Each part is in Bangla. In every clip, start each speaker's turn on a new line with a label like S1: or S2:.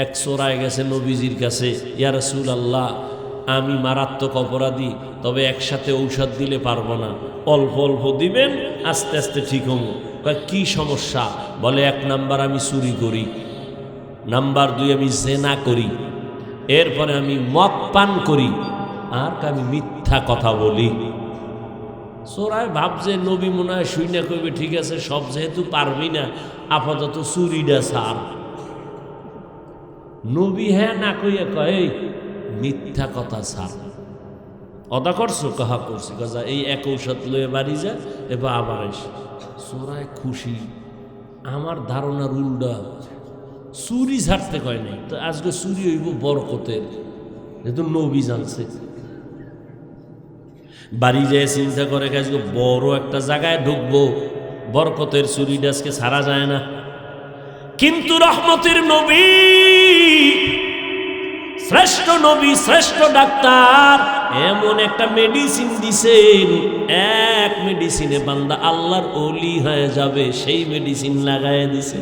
S1: এক চোরায় গেছে নবীজির কাছে, ইয়া রাসূলুল্লাহ আমি মারাত্মক অপরাধী, তবে একসাথে ঔষধ দিলে পারবো না, অল্প অল্প দিবেন, আস্তে আস্তে ঠিক হবো। কি সমস্যা? বলে 1 নাম্বার আমি চুরি করি, নাম্বার 2 আমি জেনা করি, এরপরে আমি মদ পান করি, আর আমি মিথ্যা কথা বলি। চোরায় ভাবছে নবী মনে হয় শুই না কইবে, ঠিক আছে সব যেহেতু পারবি না আপাতত চুরিটা ছাড়। নবী হ্যাঁ না কইয়া কয় মিথ্যা কথা ছাড়। অদা করছো? কাহা করছি। কাজা এই এক ঔষধ লয়ে বাড়ি যা, এবার আবার এসে চোরায় খুশি। আমার ধারণার উল্টা, চুরি ছাড়তে কয় নাই তো আজকে চুরি হইব বরকতের, যেহেতু নবী জানছে। বাড়ি যেয়ে চিন্তা করে আজকে বড় একটা জায়গায় ঢুকবো, বরকতের চুরিটা আজকে ছাড়া যায় না। কিন্তু রহমতের নবী, শ্রেষ্ঠ নবী, শ্রেষ্ঠ ডাক্তার এমন একটা মেডিসিন দিছেন, এক মেডিসিনে বান্দা আল্লাহর ওলি হয়ে যাবে, সেই মেডিসিন লাগায় দিছে।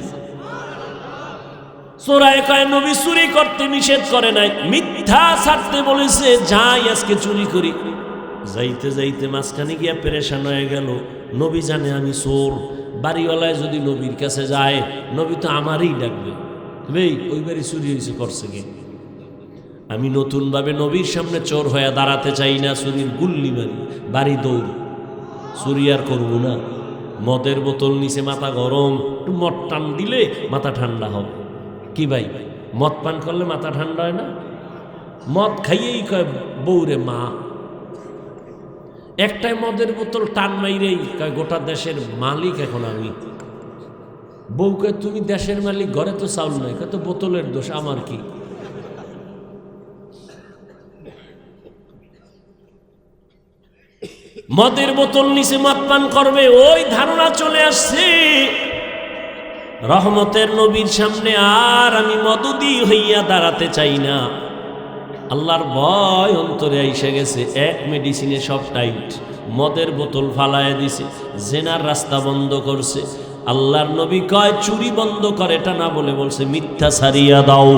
S1: চোরায় কয় নবী চুরি করতে নিষেধ করে নাই, মিথ্যা ছাড়তে বলেছে, যাই আজকে চুরি করি। যাইতে যাইতে মাঝখানে গিয়া পেরেশান হয়ে গেল। নবী জানে আমি চোর, বাড়িওয়ালায় যদি নবীর কাছে যায় নবী তো আমারই ডাকবে, ভাই ওই বাড়ি চুরি হয়েছে করছে কে। আমি নতুনভাবে নবীর সামনে চোর হয়ে দাঁড়াতে চাই না, চুরির গুল্লি মারি, বাড়ি দৌড়, চুরি আর করবো না। মদের বোতল নিচে মাথা গরম, একটু মদ টান দিলে মাথা ঠান্ডা হবে। কি ভাই মদ পান করলে মাথা ঠান্ডা হয় না? মদ খাইয়েই কয় বউরে মা। একটাই মদের বোতল টান মাইরেই কয় গোটা দেশের মালিক এখন আমি। বউকে তুমি দেশের মালিক, ঘরে তো চাউল নাই, কত বোতলের দোষ, আমার কি? মদের বোতল নিচে মদ পান করবে, ওই ধারণা চলে আসছে। রহমতের নবীর সামনে আর আমি মদুদি হইয়া দাঁড়াতে চাই না। আল্লাহর ভয় অন্তরে আইসে গেছে, এক মেডিসিনে সব টাইট। মদের বোতল ফালায় দিছে, জেনার রাস্তা বন্ধ করছে। আল্লাহর নবী কয় চুরি বন্ধ করে, এটা না বলে বলছে মিথ্যা ছাড়িয়া দাও,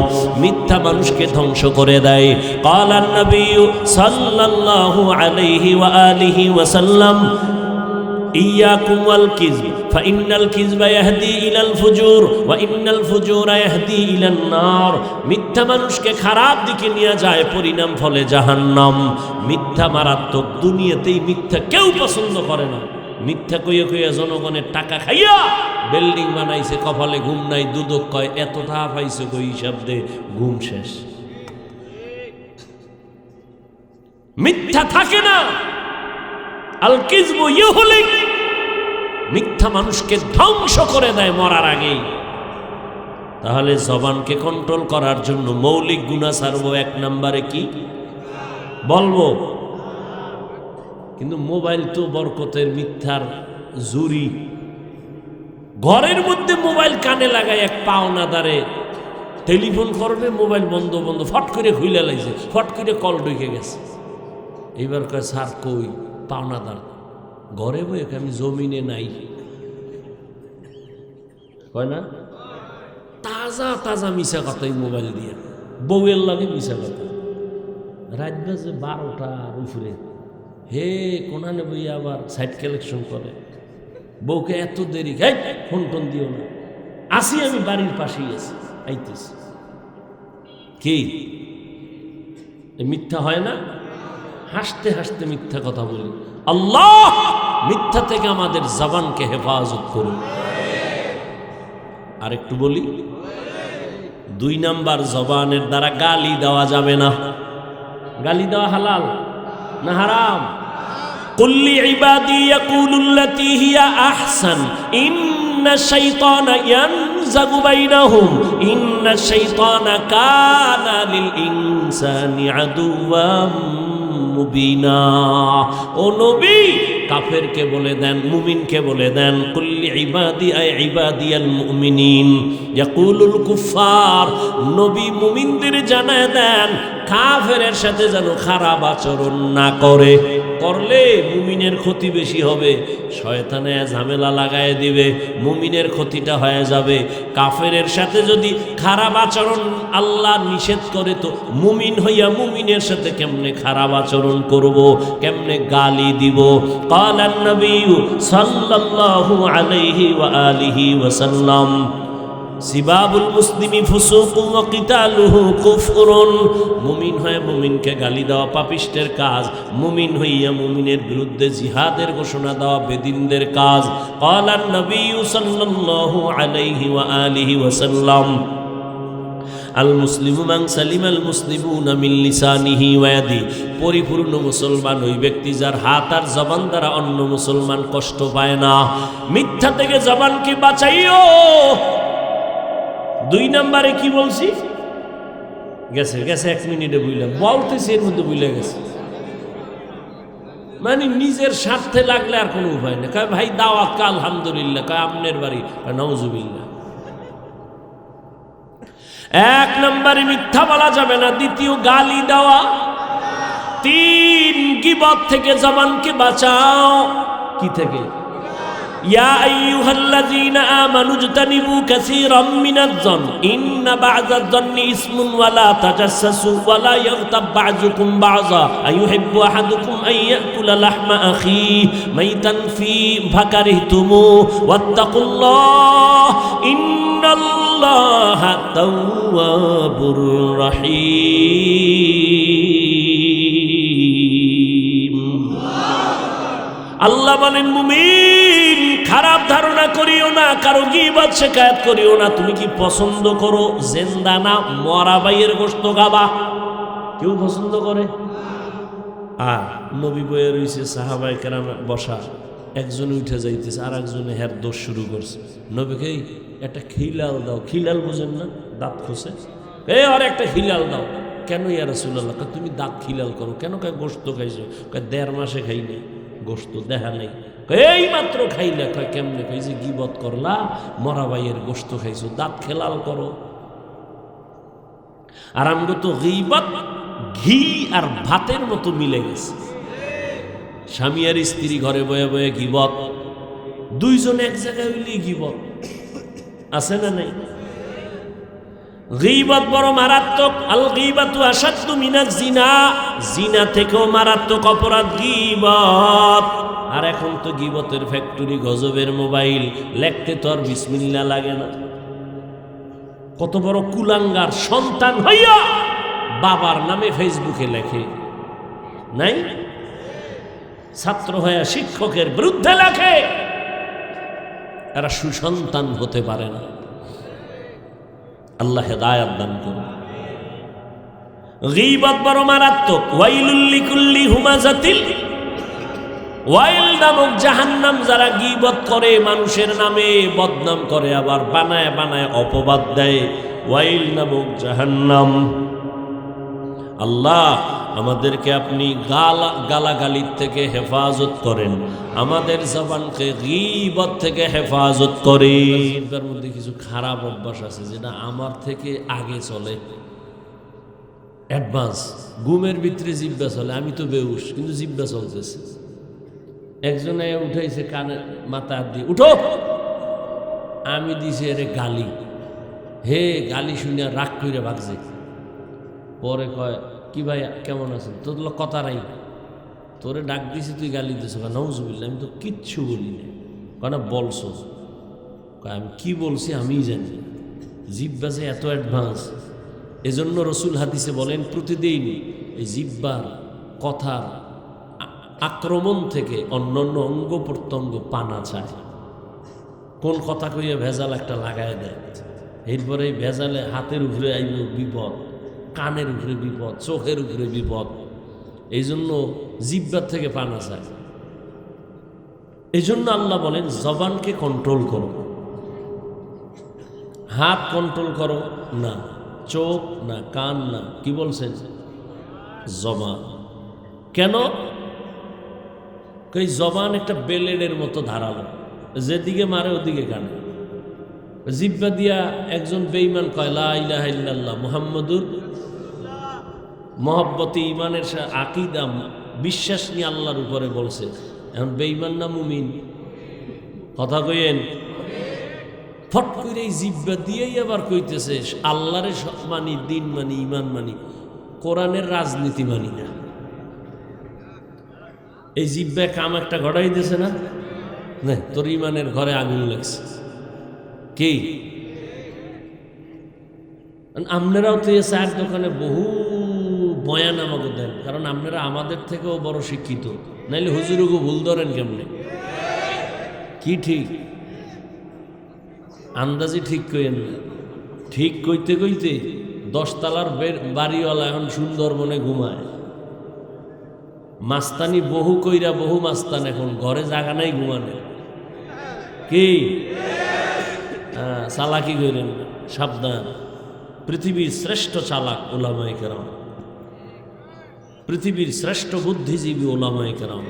S1: মিথ্যা মানুষকে ধ্বংস করে দেয়। ক্বালান নবী সাল্লাল্লাহু আলাইহি ওয়া আলিহি ওয়া সাল্লাম ইয়াকুম ওয়াল কিযব ফাইন্নাল কিযবা ইয়াহদি ইলাল ফুজুর ওয়া ইন্নাল ফুজুরা ইয়াহদি ইলান নার। মিথ্যা মানুষকে খারাপ দিকে নিয়ে যায়, পরিণাম ফলে জাহান্নাম। মিথ্যা মারাত্মক, দুনিয়াতেই মিথ্যা কেউ পছন্দ করে না। মিথ্যা কইয়া কইয়া জনগণের টাকা খাইয়া বিল্ডিং বানাইছে, কপালে ঘুম নাই, দুদক কয় এত টাকা পাইছে কই হিসাব দে, ঘুম শেষ। মিথ্যা থাকে না, আল কিযবু ইউহলিক, মিথ্যা মানুষকে ধ্বংস করে দেয় মরার আগেই। তাহলে জবানকে কন্ট্রোল করার জন্য মৌলিক গুনাহ ছাড়বো, 1 নম্বরে কি বলবো? কিন্তু মোবাইল তো বরকতের, মিথ্যার জুরি। ঘরের মধ্যে মোবাইল কানে লাগায় এক পাওনাদারে টেলিফোন করবে, মোবাইল বন্ধ বন্ধ, ফট করে খুইলা লাগছে, ফট করে কল ঢুকে গেছে। এইবার কয় স্যার কই? পাওনাদার ঘরে বই, আমি জমিনে নাই। কয় না তাজা তাজা মিশা কথাই মোবাইল দিয়ে, বউয়ের লাগে মিশা কথা। রাত বাজে 12টার উপরে, হে কোনানে বই আবার সাইড কালেকশন করে। বউকে এত দেরি, হ্যাঁ ফোন টোন দিও না, আসি আমি বাড়ির পাশেই আছি, আইতেছি। কি মিথ্যা হয় না? হাসতে হাসতে মিথ্যা কথা বলি। আল্লাহ মিথ্যা থেকে আমাদের জবানকে হেফাজত করুন। আর একটু বলি, 2 নাম্বার, জবানের দ্বারা গালি দেওয়া যাবে না। গালি দেওয়া হালাল না হারাম? কুল্লি ইবাদি ইয়াকুলুল্লাতী হিয়া আহসান ইন্নাশ শাইতানা ইয়ানজাগু বাইনাহুম ইন্নাশ শাইতানা কানা লিল ইনসানি আদুওয়াম মুবিনা। ও নবী কাফেরকে বলে দেন, মুমিনকে বলে দেন, কুল্লি ইবাদি আই ইবাদিয়াল মুমিনিন ইয়াকুলুল কুফার। নবী মুমিনদের জানায় দেন কাফেরের সাথে যেন খারাপ আচরণ না করে। করলে মুমিনের ক্ষতি বেশি হবে, শয়তানে ঝামেলা লাগায় দিবে, মুমিনের ক্ষতিটা হয়ে যাবে। কাফেরের সাথে যদি খারাপ আচরণ আল্লাহ নিষেধ করে, তো মুমিন হইয়া মুমিনের সাথে কেমনে খারাপ আচরণ করব, কেমনে গালি দিব? ক্বালান নবী সাল্লাল্লাহু আলাইহি ওয়া আলিহি ওয়াসাল্লাম, সিবাবুল মুসলিমি ফুসুকুন ওয়া কিতালুহু কুফরুন। মুমিন হয়ে মুমিনকে গালি দেওয়া পাপিষ্টের কাজ, মুমিন হইয়া মুমিনের বিরুদ্ধে জিহাদের ঘোষণা দেওয়া বেদিনদের কাজ। ক্বালান নবী সাল্লাল্লাহু আলাইহি ওয়া আলিহি ওয়াসাল্লাম, আল মুসলিমু মান সালিমাল মুসলিমুনা মিন লিসানিহি ওয়া ইয়াদিহি। পরিপূর্ণ মুসলমান ওই ব্যক্তি যার হাত আর জবান দ্বারা অন্য মুসলমান কষ্ট পায় না। মিথ্যা থেকে জবানকে বাঁচাইও। 2 নম্বরে কি বলছি? গেছে 1 মিনিটে বুঝলাম, বলতেছি এর মধ্যে বুঝলে গেছে। মানে নিজের স্বার্থে লাগলে আর কোনো উপায় নেই। কয় ভাই দাওয়াত, কা আলহামদুলিল্লাহ, কয় আপনার বাড়ি, নাউজুবিল্লাহ। 1 নম্বরে মিথ্যা বলা যাবে না। 2 গালি দেওয়া। 3 গীবত থেকে জবানকে বাঁচাও। কি থেকে? ইয়া আইয়ুহাল্লাযীনা আমানু ইজতানিবু কাসীরাম মিনাজ-যন ইন্না বা'যাজ-যন্নি ইসমুন ওয়া লা তাজাসসাসু ওয়া লা ইয়াগতাব বা'যুকুম বা'যা আইয়ুহিব্বু আহাদুকুম আন ইয়াকুলা লাহমা আখিহি মাইতান ফাকারিহতুমু ওয়াত্তাকুল্লাহ ইন্নাল্লাহা তাওয়াবুর রাহিম। আল্লাহ বলেন, মুমিন খারাপ ধারণা করিও না, কারো গীবত শিকায়াত করিও না। তুমি কি পছন্দ করো জিন্দা না মরা ভাইয়ের গোশত খাবা? কেউ পছন্দ করে? আর নবী বয়ে রয়েছে, সাহাবায়ে কেরাম বসা, একজন উঠে যাইতেছে, আর একজনে হের দোষ শুরু করছে। নবীকে একটা খিলাল দাও। খিলাল বুঝেন না? দাঁত খসে, আর একটা খিলাল দাও। কেন ইয়া রাসূলুল্লাহ? তুমি দাঁত খিলাল করো কেন? কয় গোশত খাইছো। কয় 1.5 মাসে খাই নাই, গোশত দেখা নেই। এই মাত্র খাইলে। কয় কেমনে? কই যে গীবত করলা, মরা ভাইয়ের গোশত খাইছো, দাঁত খেলাল করো। আর আমগো তো গীবত ঘি আর ভাতের মতো মিলে গেছে। স্বামী আর স্ত্রী ঘরে বয়ে বয়ে গীবত, 2 জন এক জায়গায় হইলেই গীবত। আছে না নাই? গীবত বড় মারাত্মক। আল গীবাতু আশাদ্দু মিনাজ জিনা। জিনা থেকেও মারাত্মক অপরাধ গীবত। আর এখন তো গীবতের ফ্যাক্টরি, গজবের মোবাইল, লেখতে তো আর বিসমিল্লাহ লাগে না। কত বড় কুলাঙ্গার সন্তান হইয়া বাবার নামে ফেসবুকে লেখে, নাই? ছাত্র হইয়া শিক্ষকের বিরুদ্ধে লেখে। এরা সুসন্তান হতে পারে না। আল্লাহ হেদায়েত দান করুন। গীবত বড় মারাত্মক। ওয়াইলুল লিকুল্লি হুমাযাতিল, ওয়াইল নামক জাহান্নাম। যারা গীবত করে, মানুষের নামে বদনাম করে, আবার বানায় বানায় অপবাদ দেয়, ওয়াইল নামক জাহান্নাম। আল্লাহ আমাদেরকে আপনি গালাগালির থেকে হেফাজত করেন, আমাদের জবানকে গীবত থেকে হেফাজত করেন। এর মধ্যে কিছু খারাপ অভ্যাস আছে যেটা আমার থেকে আগে চলে, অ্যাডভান্স। ঘুমের ভিতরে জিব্বা চলে, আমি তো বেহুশ কিন্তু জিব্বা চলতেছে। একজনে উঠাইছে কানে মাথা দিয়ে, উঠো। আমি দিছি এরে গালি। হে গালি শুনে রাগ করে ভাগছে। পরে কয়, কি ভাই কেমন আছেন? তোর কথা নাই, তোরে ডাক দিছি তুই গালি দিছ। নাউজুবিল্লাহ, আমি তো কিচ্ছু বলি না। কেন বলছো? আমি কি বলছি আমি জানি। জিব্বা যে এত অ্যাডভান্স। এজন্য রসুল হাদিসে বলেন, প্রতিদিন এই জিব্বার কথার আক্রমণ থেকে অন্যান্য অঙ্গ প্রত্যঙ্গ পানা চায়। কোন কথা কইয়া ভেজাল একটা লাগায় দেয়, এরপরে এই ভেজালে হাতের উপরে আইব বিপদ, কানের উপরে বিপদ, চোখের উপরে বিপদ। এই জন্য জিব্বার থেকে পানা চায়। এই জন্য আল্লাহ বলেন, জবানকে কন্ট্রোল করো। হাত কন্ট্রোল করো না, চোখ না, কান না, কি বলছেন? জবান। কেন? এই জবান একটা বেলেডের মতো ধারালো, যেদিকে মারে ওদিকে কানে। জিব্বা দিয়া একজন বেঈমান কয় লা ইলাহা ইল্লাল্লাহ মুহাম্মাদুর, মহব্বতে ইমানের আকীদা বিশ্বাস নিয়ে আল্লাহর উপরে বলছে। এখন বেঈমান না মুমিন? কথা কইেন। ফট করে এই জিব্বা দিয়েই আবার কইতেছে আল্লাহরে মানি, দিন মানি, ইমান মানি, কোরআনের রাজনীতি মানি না। এই জিব্বা কাম একটা ঘটাই দিয়েছে না? না, তোর ইমানের ঘরে আগুন লাগছে। কি আপনারাও তো এ চায়ের দোকানে বহু বয়ান আমাকে দেন, কারণ আপনারা আমাদের থেকেও বড় শিক্ষিত, নাইলে হুজুরকে ভুল ধরেন কেমনে? কি ঠিক আন্দাজি ঠিক কইেন না। ঠিক কইতে কইতে 10 তলার বাড়িওয়ালা এখন সুন্দরবনে ঘুমায়। মাস্তানি বহু কইরা বহু মাস্তান এখন ঘরে জায়গা নাই ঘুমানে। কি চালাকি কইরেন, সাবধান। পৃথিবীর শ্রেষ্ঠ চালাক ওলামায়ে কেরাম, পৃথিবীর শ্রেষ্ঠ বুদ্ধিজীবী ওলামায়ে কেরাম।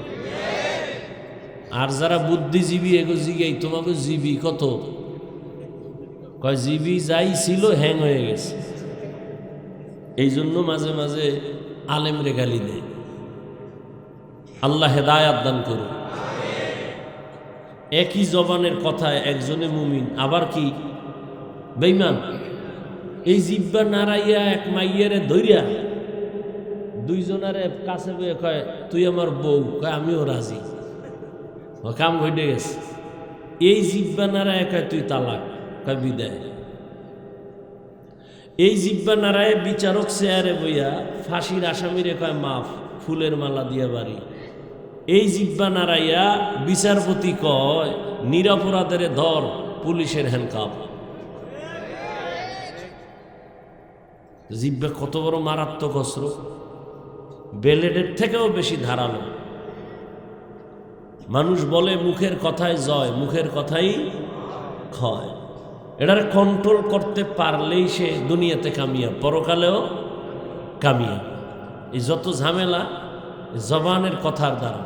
S1: আর যারা বুদ্ধিজীবী এগো জিগাই তোমাকে জীবী কত? কয় জীবী যাই ছিল হ্যাং হয়ে গেছে। এই জন্য মাঝে মাঝে আলেমরে গালি দেয়। আল্লাহ হেদায়াত দান করুন। একই জবানের কথায় একজনে মুমিন আবার কি বেঈমান। এই জিব্বা নাড়াইয়া এক মাইয়ারে ধইরা দুইজনারে কাছে বয়ে কয় তুই আমার বউ, কয় আমিও রাজি, কাম ঘটে গেছে। এই জিব্বা নাড়ায় কয় তুই তালাক, কয় বিদায়। এই জিব্বা নাড়ায় বিচারক চেয়ারে বইয়া ফাঁসির আসামিরে কয় মাফ, ফুলের মালা দিয়া বাড়ি। এই জিব্বা নাড়াইয়া বিচারপতি কয় নিরপরাধের ধর, পুলিশের হ্যান্ডকাপ। জিব্বা কত বড় মারাত্মক অস্ত্র, বেলেটের থেকেও বেশি ধারালো। মানুষ বলে মুখের কথায় জয়, মুখের কথাই ক্ষয়। এটারে কন্ট্রোল করতে পারলেই সে দুনিয়াতে কামিয়াব, পরকালেও কামিয়াব। এই যত ঝামেলা জবানের কথার দ্বারা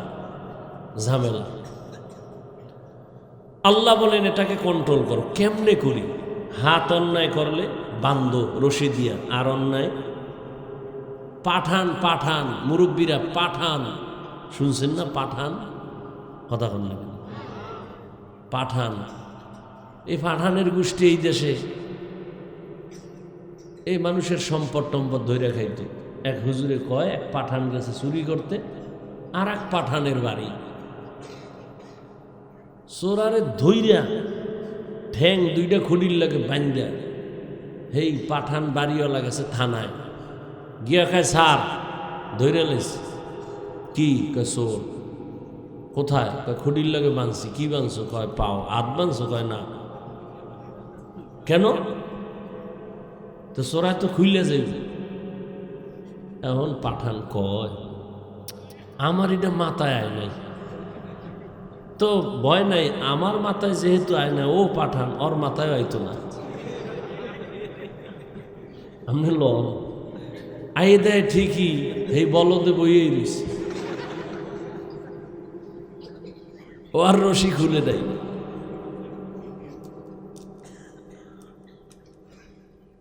S1: ঝামেলা। আল্লাহ বলেন এটাকে কন্ট্রোল করো। কেমনে করি? হাত অন্যায় করলে বান্ধ রশি দিয়া, আর অন্যায় পাঠান। পাঠান মুরব্বীরা পাঠান, শুনছেন না? পাঠান কথা কন না, পাঠান। এই পাঠানের গোষ্ঠী এই দেশে এই মানুষের সম্পদ টম্পদ ধৈর্য খাইত। এক হুজুরে কয় এক পাঠান গেছে চুরি করতে আর এক পাঠানের বাড়ি, চোরারে ধৈর্যা ঠ্যাং দুইটা খুলির লাগে বান্ধা হেই পাঠান বাড়িওয়ালা গেছে থানায় গিয়া খায় সার ধৈর্য লেস। কি কয় চোর। কোথায়? কয় খুঁটির লাগে বাঁধছি। কি বাঁধছো? কয় পাও। হাত বাঁধছো? কয় না। কেন? তো চোরায় তো খুইলে যাইবে। এখন পাঠান কয় আমার এটা মাথায় আয় নাই, তো ভয় নাই, আমার মাথায় যেহেতু আয় না, ও পাঠান ওর মাথায় আইতো না। আমি লন আইয়ে দেয় ঠিকই, এই বলদে বইয়েই রয়েছে, ও আর রশি খুলে দেয়।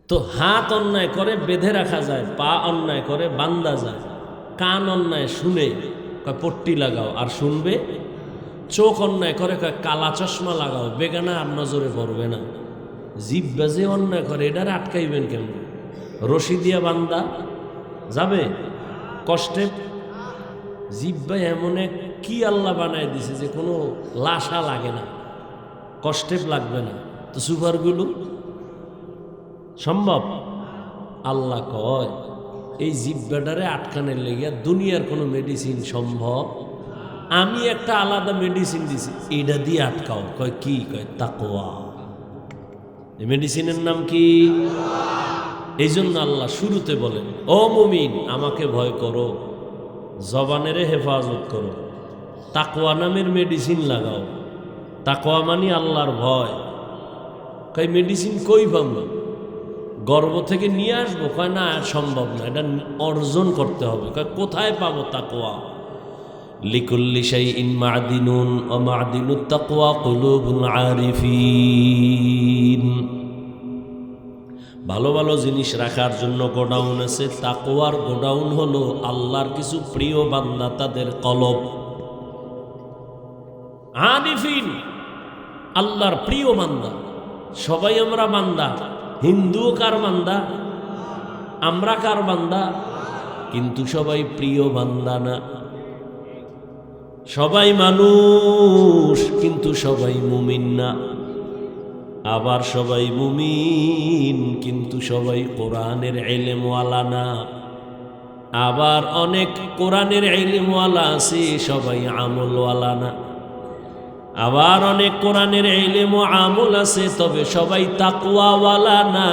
S1: তো হাত অন্যায় করে বেঁধে রাখা যায়, পা অন্যায় করে বান্দা যায়, কান অন্যায় শুনে কয় পট্টি লাগাও আর শুনবে, চোখ অন্যায় করে কয় কালা চশমা লাগাও বেগানা আর নজরে পড়বে না। জিহ্বা যে অন্যায় করে এটারে আটকাইবেন কেমন? রশি দিয়া বান্দা যাবে কষ্টে? জিহ্বা এমন এক কি আল্লাহ বানায় দিছে যে কোনো লাশা লাগে না, কষ্টে লাগবে না। তো সুপারগুলো সম্ভব? আল্লাহ কয় এই জিহ্বাটারে আটকানের লেগে দুনিয়ার কোনো মেডিসিন সম্ভব? আমি একটা আলাদা মেডিসিন দিছি, এটা দিয়ে আটকাও। কয় কি? কয় তাকওয়া। এই মেডিসিনের নাম কি? এই জন্য আল্লাহ শুরুতে বলেন ও মুমিন আমাকে ভয় করো, জবানেরে হেফাজত করো, তাকওয়া নামের মেডিসিন লাগাও। তাকওয়া মানে আল্লাহর ভয়। কয় মেডিসিন কই পাবো? গর্ব থেকে নিয়ে আসবো? কয় না, সম্ভব না, এটা অর্জন করতে হবে। কয় কোথায় পাবো তাকওয়া? লিকুল্লি শাইইন মা'দিনুন ওয়া মা'দিনুত তাকওয়া কুলুবুল আরিফিন। ভালো ভালো জিনিস রাখার জন্য গোডাউন আছে। তাকওয়ার গোডাউন হলো আল্লাহর কিছু প্রিয় বান্দা, তাদের কলব। আরিফিন, আল্লাহর প্রিয় বান্দা। সবাই আমরা বান্দা। হিন্দুও কার বান্দা, আমরা কার বান্দা, কিন্তু সবাই প্রিয় বান্দা না। সবাই মানুষ, কিন্তু সবাই মুমিন না। আবার সবাই মুমিন, কিন্তু সবাই কোরআনের ইলমওয়ালা না। আবার অনেক কোরআনের ইলমওয়ালা আছে, সবাই আমলওয়ালা না। আবার অনেক কোরআনের ইলম ও আমল আছে, তবে সবাই তাকওয়াওয়ালা না।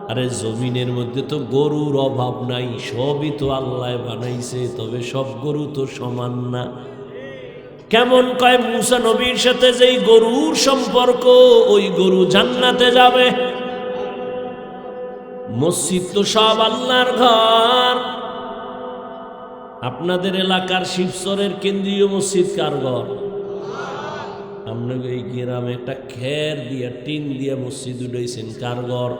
S1: আরে জমিনের মধ্যে তো গরুর অভাব নাই, সবই তো আল্লাহ বানাইছে, তবে সব গরু তো সমান না। কেমন কয় মুসা নবীর সাথে যেই গরুর সম্পর্ক, ওই গরু জান্নাতে যাবে। মসজিদ তো সব আল্লাহর ঘর। আপনাদের এলাকার শিবচরের কেন্দ্রীয় মসজিদ কার ঘর? আপনাকে এই গ্রামে একটা খের দিয়া টিন দিয়া মসজিদ উঠাইছেন, কার ঘর?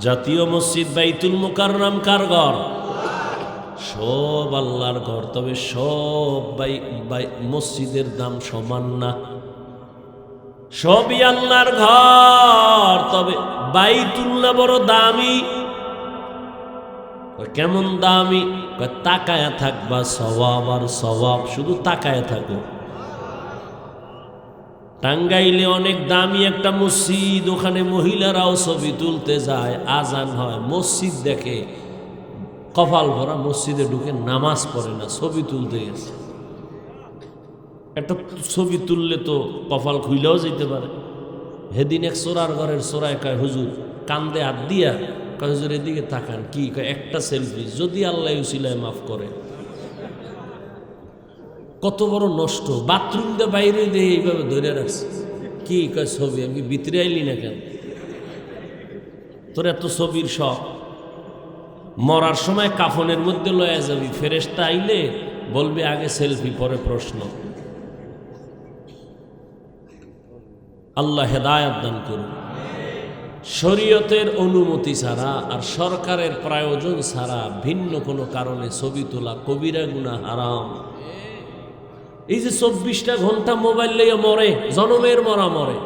S1: জাতীয় মসজিদ বাইতুল মুকাররম কার ঘর? সব আল্লাহর ঘর। তবে সব মসজিদের দাম সমান না, সবই আল্লাহর ঘর। তবে বাইতুল্লাহ বড় দামি। কেমন দামি? তাকায়া থাকবা সওয়াব আর সওয়াব, শুধু তাকায়া থাকো। টাঙ্গাইলে অনেক দামি একটা মসজিদ, ওখানে মহিলারাও ছবি তুলতে যায়, আজান হয়, মসজিদ দেখে, কপাল ভরা, মসজিদে ঢুকে নামাজ পড়ে না, ছবি তুলতে গেছে। একটা ছবি তুললে তো কপাল খুইলেও যেতে পারে। সেদিন এক চোরার ঘরের চোরায় কয়, হুজুর, কান্দে হাত দিয়া কয়, হুজুর এদিকে তাকান। কি কয়? একটা সেলফি, যদি আল্লাহ উসিলায় মাফ করে। কত বড় নষ্ট! বাথরুম দিয়ে বাইরে দিয়ে এইভাবে ধরে রাখছে। কি কয়? ছবি। আমি ভিতরে আইলি না কেন? তোর এত ছবির শখ। মরার সময় কাফনের মধ্যে লয়া যাবি, ফেরেশতা আইলে বলবে আগে সেলফি পরে প্রশ্ন। আল্লাহ হেদায়েত দান করুন। শরীয়তের অনুমতি ছাড়া আর সরকারের প্রয়োজন ছাড়া ভিন্ন কোনো কারণে ছবি তোলা কবিরা গুনাহ, হারাম। এই যে 24টা ঘন্টা মোবাইল লইয়া মরে, জনমের মরা মরে।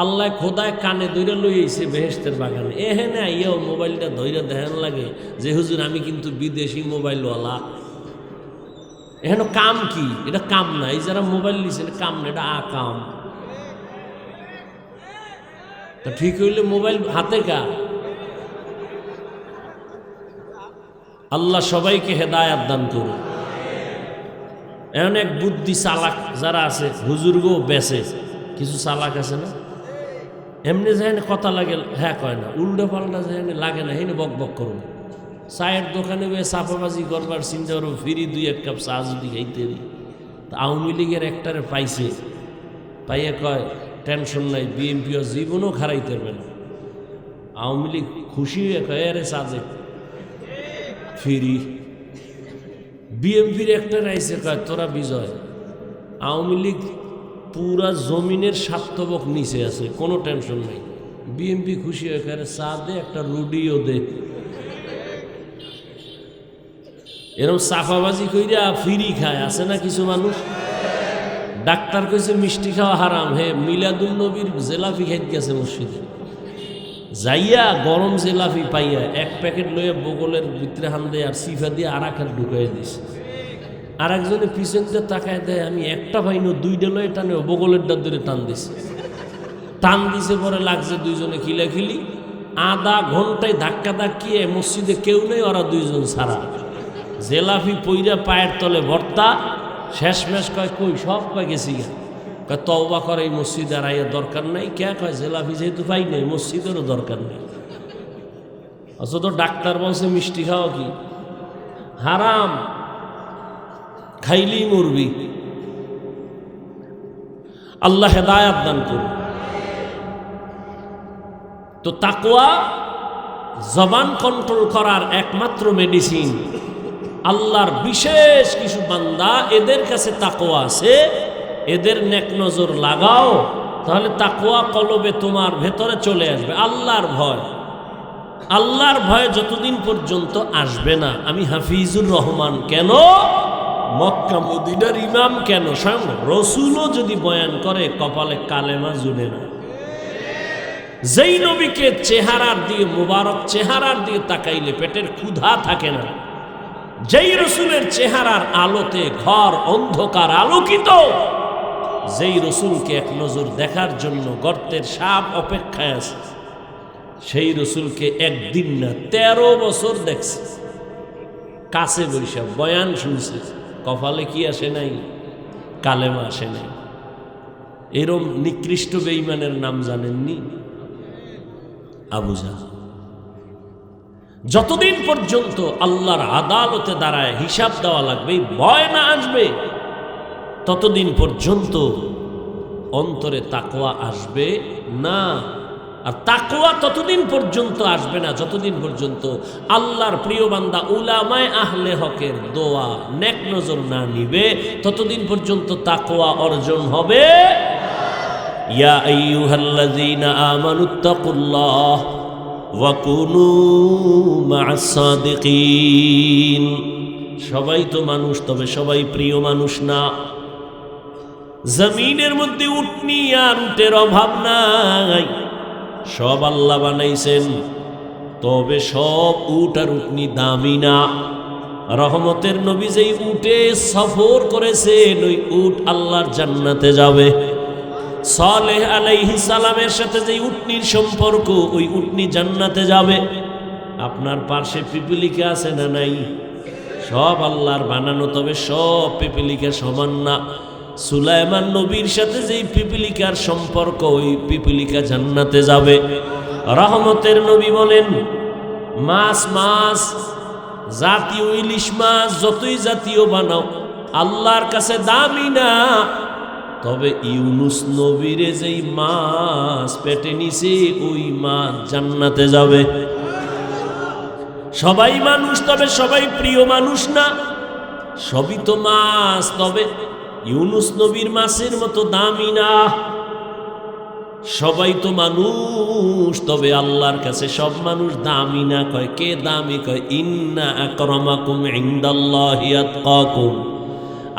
S1: আল্লাহ খোদায় কানে ধইরা লইয়াছে বেহেশতের বাগানে। এহেনে আইয়াও মোবাইলটা ধইরা দেখান লাগে যে হুজুর আমি কিন্তু বিদেশি মোবাইলওয়ালা। এখানে কাম কি? এটা কাম না। এই যারা মোবাইল নিছে কাম না, এটা আকাম। তা ঠিক হইলে মোবাইল হাতে কা? আল্লাহ সবাইকে হেদায়েত দান করুন। অনেক বুদ্ধি চালাক যারা আছে, হুজুরগো বেছে কিছু চালাক আছে না, এমনি যেন কথা লাগে হ্যাঁ কয় না, উল্টো পাল্টা যেন লাগে না, হেনে বক বক করুন। চায়ের দোকানে গিয়ে চাপাবাজি করবার চিন্তা করবো, ফিরি 2-1 কাপ চা যদি খাইতে দিই। তা আওয়ামী লীগের একটারে পাইছে, পাইয়া কয় টেনশন নাই, বিএনপিও জীবনও খারাইতে পারবে না। আওয়ামী লীগ খুশি হয়ে কয় আরে চা দে ফিরি। বিএনপির একটা রাইছে কয় তোরা বিজয়। আওয়ামী লীগ পুরা জমিনের স্বার্থবক নিচে আছে, কোনো টেনশন নেই। বিএনপি খুশি হয়ে কয় চা দে, একটা রুডিও দে। এরকম সাফাবাজি কইরা ফিরি খায়, আছে না কিছু মানুষ। ডাক্তার কইছে মিষ্টি খাওয়া হারাম, হে মিলাদুল নবীর জেলাফি খাইতে গেছে মসজিদে, যাইয়া গরম জেলাফি পাইয়া 1 প্যাকেট লইয়া বগলের ভিতরে হান দেয় আর সিফা দিয়ে আর এক ঢুকাই দিছে। আর একজনে পিছন দিয়ে তাকায় দেয়, আমি একটা পাইনো, 2টা লয়ে টানে, বগলের ডাক ধরে টান দিছে। টান দিছে পরে লাগছে দুইজনে খিলাখিলি। আধা ঘন্টায় ধাক্কা ধাক্কিয়ে মসজিদে কেউ নেই, ওরা 2জন ছাড়া। জেলাফি পইরা পায়ের তলে ভর্তা। শেষমেশ কয় কই সব কয় গেছি গা। কয় তওবা করে, এই মসজিদে আর আইয়া দরকার নাই। কে কয় জেলাফি যেহেতু পাই নাই, মসজিদেরও দরকার নেই। অথচ তো ডাক্তার বলছে মিষ্টি খাওয়া কি হারাম, খাইলেই মরবি। আল্লাহ হেদায়েত দান করুন। তো তাকওয়া জবান কন্ট্রোল করার একমাত্র মেডিসিন। আল্লাহর বিশেষ কিছু বান্দা, এদের কাছে তাকওয়া আছে, এদের নেক নজর লাগাও, তাহলে তাকওয়া কলবে তোমার ভেতরে চলে আসবে। আল্লাহর ভয়, আল্লাহর ভয় যতদিন পর্যন্ত আসবে না, আমি হাফিজুর রহমান কেন, মক্কা মদিনার ইমাম কেন, স্বয়ং রসুলও যদি বয়ান করে কপালে কালেমা জুড়ে না। যেই নবীকে চেহারার দিয়ে, মুবারক চেহারার দিয়ে তাকাইলে পেটের ক্ষুধা থাকে না, যেই রসুলের চেহারার আলোতে ঘর অন্ধকার আলোকিত, যেই রসুলকে এক নজর দেখার জন্য গর্তের সাপ অপেক্ষায় আছে, সেই রসুলকে একদিন না 13 বছর দেখছে, কাছে বৈশা বয়ান শুনছে, কপালে কি আসে নাই, কালেমা আসে নাই। এরম নিকৃষ্ট বেঈমানের নাম জানেননি? আবু জাহল। যতদিন পর্যন্ত আল্লাহর আদালতে দাঁড়ায় হিসাব দেওয়া লাগবে, ভয় না আসবে, ততদিন পর্যন্ত অন্তরে তাকওয়া আসবে না। আর তাকওয়া ততদিন পর্যন্ত আসবে না যতদিন পর্যন্ত আল্লাহর প্রিয় বান্দা উলামায়ে আহলে হকের দোয়া নেক নজর না নিবে, ততদিন পর্যন্ত তাকওয়া অর্জন হবে। ইয়া আইয়ুহাল্লাযীনা আমানুত্তাকুল্লাহ ওয়া কুনু মা'আস সাদিকিন। সবাই তো মানুষ, তবে সবাই প্রিয় মানুষ না। জমিনের মধ্যে উটনি আর উটের অভাব নাই, সব আল্লাহ বানাইছেন, তবে সব উট আর উটনি দামি না। রহমতের নবী যেই উটে সফর করেছেন, ওই উট আল্লাহর জান্নাতে যাবে। সালেহ আলাইহিস সালামের সাথে যেই উটনির সম্পর্ক, ওই উটনি জান্নাতে যাবে। আপনার পাশে পিপিলিকা আছে না নাই? সব আল্লাহর বানানো, তবে সব পিপিলিকা সমান না। সুলাইমান নবীর সাথে যেই পিপিলিকার সম্পর্ক, ওই পিপিলিকা জান্নাতে যাবে। রহমতের নবী বলেন, মাছ জাতীয় ইলিশ মাছ যতই জাতীয় বানাও আল্লাহর কাছে দামি না, তবে ইউনুস নবীরে যেই মাছ পেটে নিছে, ওই মাছ জান্নাতে যাবে। সবাই মানুষ, তবে সবাই প্রিয় মানুষ না। সবই তো মাছ, তবে ইউনুস নবীর মাছের মতো দামি না। সবাই তো মানুষ, তবে আল্লাহর কাছে সব মানুষ দামি না। কয় কে দামি? কয় ইন্না আকরামাকুম ইনদাল্লাহি আতকাকুম।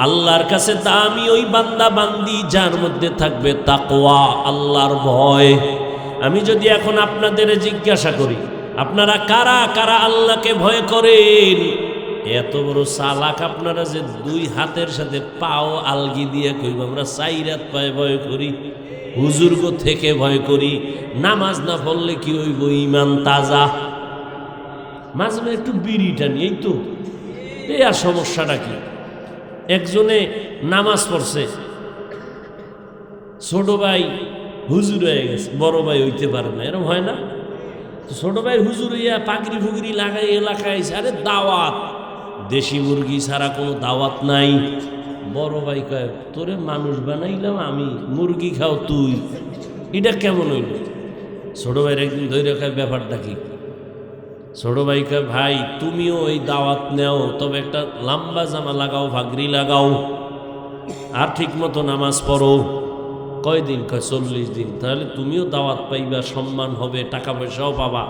S1: আল্লাহর কাছে দামি ওই বান্দা বান্দি যার মধ্যে থাকবে তাকওয়া, আল্লাহর ভয়। আমি যদি এখন আপনাদের জিজ্ঞাসা করি, আপনারা কারা কারা আল্লাহকে ভয় করেন? এত বড় চালাক আপনারা যে দুই হাতের সাথে পাও আলগি দিয়ে কইব আমরা 4 হাত পায়ে ভয় করি, হুজুর্গ থেকে ভয় করি। নামাজ না পড়লে কি হইব? ঈমান তাজা। মাঝে মাঝে একটু বিড়ি টানি, এই তো। এই আর সমস্যাটা কি? একজনে নামাজ পড়ছে, ছোট ভাই হুজুর হয়ে গেছে, বড় ভাই হইতে পারে না, এরকম হয় না? তো ছোট ভাই হুজুর হইয়া পাগড়ি ফুগড়ি লাগাই এলাকায়, আরে দাওয়াত, দেশি মুরগি ছাড়া কোনো দাওয়াত নাই। বড় ভাই কয়, তোরে মানুষ বানাইলাম আমি, মুরগি খাও তুই, এটা কেমন হইল? ছোট ভাইয়ের একদিন ধৈর্য খায়, ব্যাপারটা কি? ছোট ভাই কয়, ভাই তুমিও ওই দাওয়াত নেও, তবে একটা লম্বা জামা লাগাও, ভাগরি লাগাও, আর ঠিক মতো নামাজ পড়ো। কয়দিন? কয় 40 দিন। তাহলে তুমিও দাওয়াত পাইবা, সম্মান হবে, টাকা পয়সাও পাবা।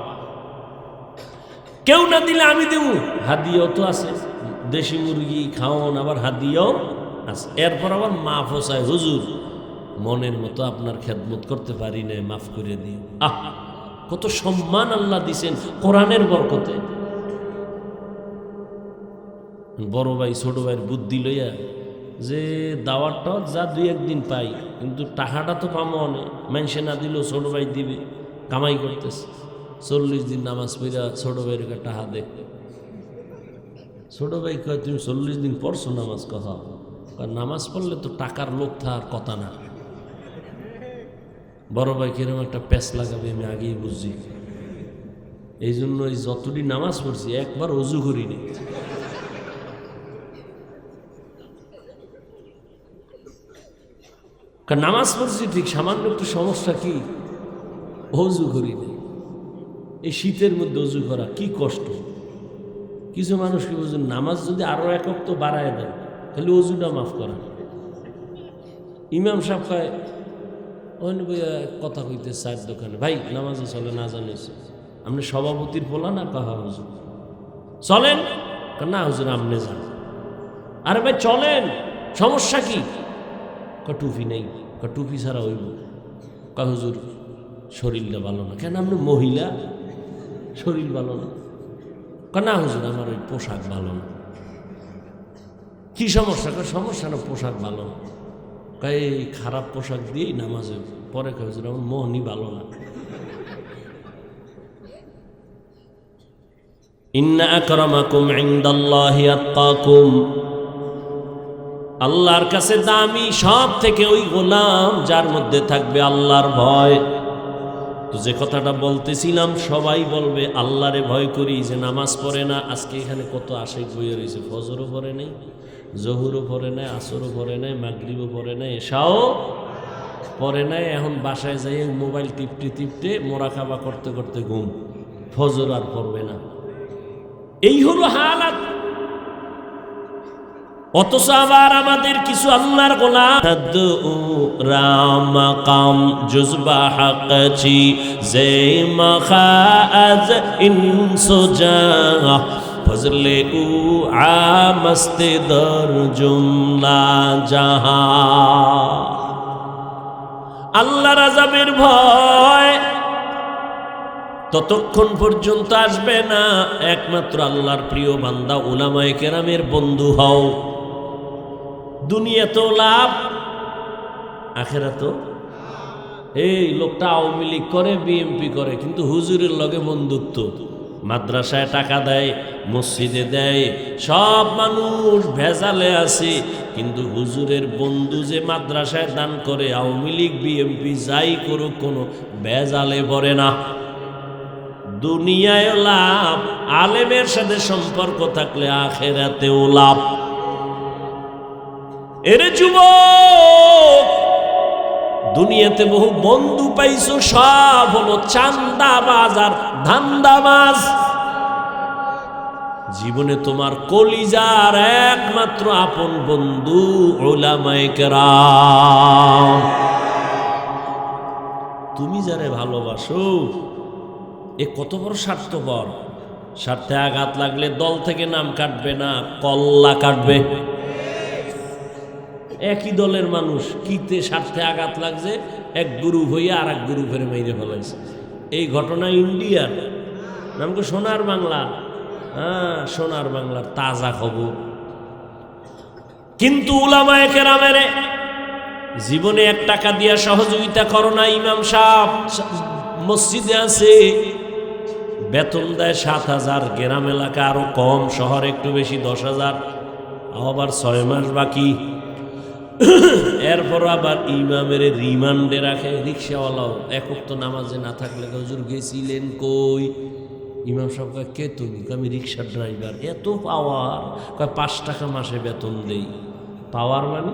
S1: কেউ না দিলে আমি দেব, হাদিয়াও তো আছে, দেশি মুরগি খাওয়ান, আবার হাদিয়াও আছে। এরপর আবার মাফ চায়, হুজুর মনের মতো আপনার খেদমত করতে পারি না, মাফ করে দিও। আহ, কত সম্মান আল্লাহ দিছেন কোরআনের বরকতে। বড় ভাই ছোট ভাইয়ের বুদ্ধি লইয়া যে দাওয়াতটা যা 2-1 দিন পাই, কিন্তু টাকাটা তো পামো অনেক, মানুষে না দিলেও ছোট ভাই দিবে, কামাই করতেছে। 40 দিন নামাজ পড়া ছোট ভাইয়ের টাকা দে। ছোট ভাই কয়, তুমি 40 দিন পড়ছো নামাজ? কথা নামাজ পড়লে তো টাকার লোক থাকার কথা না। বড় ভাই কিরকম একটা প্যাচ লাগাবে আমি আগেই বুঝছি। এই জন্য এই যতটি নামাজ পড়ছি একবার অজু করিনি। নামাজ পড়ছি ঠিক, সামান্য একটু সমস্যা কি, অজু করিনি। এই শীতের মধ্যে অজু করা কি কষ্ট। কিছু মানুষকে বুঝুন, নামাজ যদি আরো 1 ওয়াক্ত বাড়ায় দেয়, তাহলে অজুটা মাফ করা। ইমাম সাহেব কয়, অন্য কথা কইতে চার দোকানে, ভাই নামাজে চলে না জানিস আপনি সভাপতির পোলা না কাহা হুজুর চলেন না হুজুর আপনি যান। আরে ভাই চলেন, সমস্যা কি? টুপি নেই, টুপি ছাড়া হইব। হুজুর শরীরটা ভালো না। কেন আপনি মহিলা, শরীর ভালো না? না হুজুর আমার ওই পোশাক ভালো না। কি সমস্যা? সমস্যা না পোশাক ভালো না। এই খারাপ পোশাক দিয়েই নামাজে পরে হুজুর আমার মোহনই ভালো না। ইন্না আকরামাকুম ইনদাল্লাহি আতকাকুম, আল্লাহর কাছে দামি সব থেকে ওই গোলাম যার মধ্যে থাকবে আল্লাহর ভয়। তো যে কথাটা বলতেছিলাম, সবাই বলবে আল্লাহরে ভয় করি, যে নামাজ পড়ে না। আজকে এখানে কত আশায় বইয়ে রয়েছে, ফজরও পড়ে নাই, জহুরও পড়ে নাই, আসরও পড়ে নাই, মাগরিবও পড়ে নাই, এশাও পড়ে নাই। এখন বাসায় যাই মোবাইল টিপতে টিপতে মোরাকাবা করতে করতে ঘুম, ফজর আর পড়বে না। এই হলো হালাত। অথচ আবার আমাদের কিছু আল্লাহর গোলাম রামাকাম জুজবা হাকচি জে মাখাজ ইনসুজা ফজলে উ আমস্তে দর জুমলা জাহা। আল্লাহর আযাবের ভয় ততক্ষণ পর্যন্ত আসবে না, একমাত্র আল্লাহর প্রিয় বান্দা উলামায়ে কেরামের বন্ধু হও। দুনিয়াতেও লাভ, আখেরাতেও। এই লোকটা আওয়ামী লীগ করে, বিএমপি করে, কিন্তু হুজুরের লগে বন্ধুত্ব। মাদ্রাসায় টাকা দেয়, মসজিদে দেয়, সব মানুষ ভেজালে আছে, কিন্তু হুজুরের বন্ধু যে মাদ্রাসায় দান করে, আওয়ামী লীগ বিএমপি যাই করুক কোনো ভেজালে পড়ে না। দুনিয়ায় লাভ, আলেমের সাথে সম্পর্ক থাকলে আখেরাতেও লাভ। এরে যুবক, দুনিয়াতে বহু বন্ধু পাইছো, সব হলো চান্দাবাজ আর ধান্দাবাজ। জীবনে তোমার কলিজার একমাত্র আপন বন্ধু উলামায়ে কেরাম। তুমি যারে ভালোবাসো, এ কত বড় স্বার্থপর। স্বার্থে আঘাত লাগলে দল থেকে নাম কাটবে না, কল্লা কাটবে। একই দলের মানুষ, কিতে স্বার্থে আঘাত লাগছে, এক গ্রুপ হইয়া আর এক গ্রুপের মেরে ফেলাইছে। এই ঘটনা ইন্ডিয়ার, নামকে সোনার বাংলা। হ্যাঁ, সোনার বাংলার তাজা খবর। কিন্তু উলামায়ে কেরামের জীবনে 1 টাকা দিয়া সহযোগিতা করো না। ইমাম সাহেব মসজিদে আছে, বেতন দেয় 7,000, গ্রাম এলাকা আরো কম, শহরে একটু বেশি 10,000, আবার 6 মাস বাকি। এরপর আবার ইমামের রিমান্ডে রাখে। রিক্সাওয়ালাও এক ওয়াক্ত নামাজে না থাকলে, হুজুর গেছিলেন কই? ইমাম সাহেব কয়, কে তুমি? আমি রিক্সার ড্রাইভার। এত পাওয়ার? কয় 5 টাকা মাসে বেতন দেই। পাওয়ার মানে?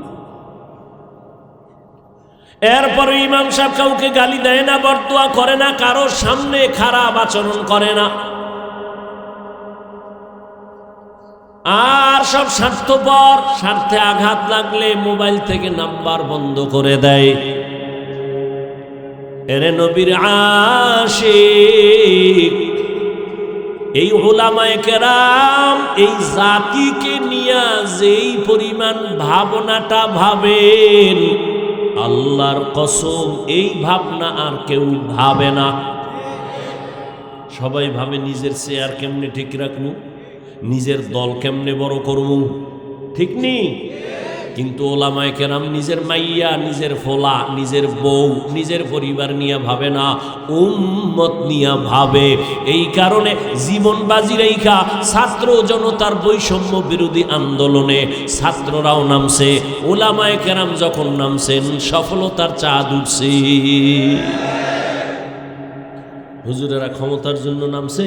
S1: এরপরে ইমাম সাহেব কাউকে গালি দেয় না, বরদোয়া করে না, কারো সামনে খারাপ আচরণ করে না। আর সব স্বার্থপর, স্বার্থে আঘাত লাগলে মোবাইল থেকে নাম্বার বন্ধ করে দেয়। এরে নবীর আশিক, এই উলামায়ে কেরাম এই জাতিকে নিয়ে যেই পরিমাণ ভাবনাটা ভাবেন, আল্লাহর কসম এই ভাবনা আর কেউ ভাবে না। সবাই ভাবে নিজের চেয়ার কেমনে ঠিক রাখবো, নিজের দল কেমনে বড় করবো, ঠিক নেই? কিন্তু উলামায়ে কেরাম নিজের মাইয়া, নিজের ফোলা, নিজের বউ, নিজের পরিবার নিয়ে ভাবে না, উম্মত নিয়ে ভাবে। এই কারণে জীবন বাজি রেখা ছাত্র জনতার বৈষম্য বিরোধী আন্দোলনে ছাত্ররাও নামছে, উলামায়ে কেরাম যখন নামছেন সফলতার চাঁদ উঠছে। হুজুরেরা ক্ষমতার জন্য নামছে,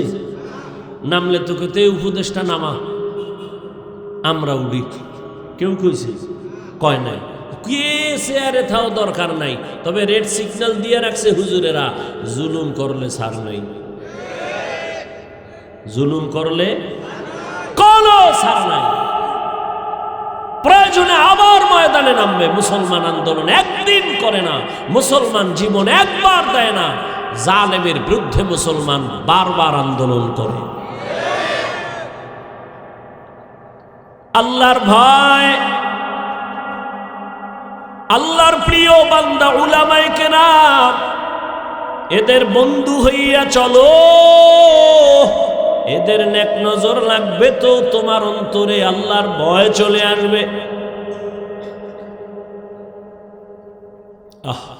S1: নামলে তো কেতে উপদেশটা নামা, আমরা উড়ি। কেউ কইছে? কয় নাই। কে চেয়ারে থাও দরকার নাই, তবে রেড সিগন্যাল দিয়ে রাখছে হুজুরেরা, জুলুম করলে ছাড় নাই, জুলুম করলে কোনো ছাড় নাই। প্রয়োজনে আবার ময়দানে নামবে। মুসলমান আন্দোলন একদিন করে না, মুসলমান জীবন একবার দেয় না, জালেমের বিরুদ্ধে মুসলমান বারবার আন্দোলন করে। আল্লাহর ভয়, আল্লাহর প্রিয় বান্দা উলামায়ে কেরাম, এদের বন্ধু হইয়া চলো। এদের নেক নজর লাগবে তো তোমার অন্তরে আল্লাহর ভয় চলে আসবে।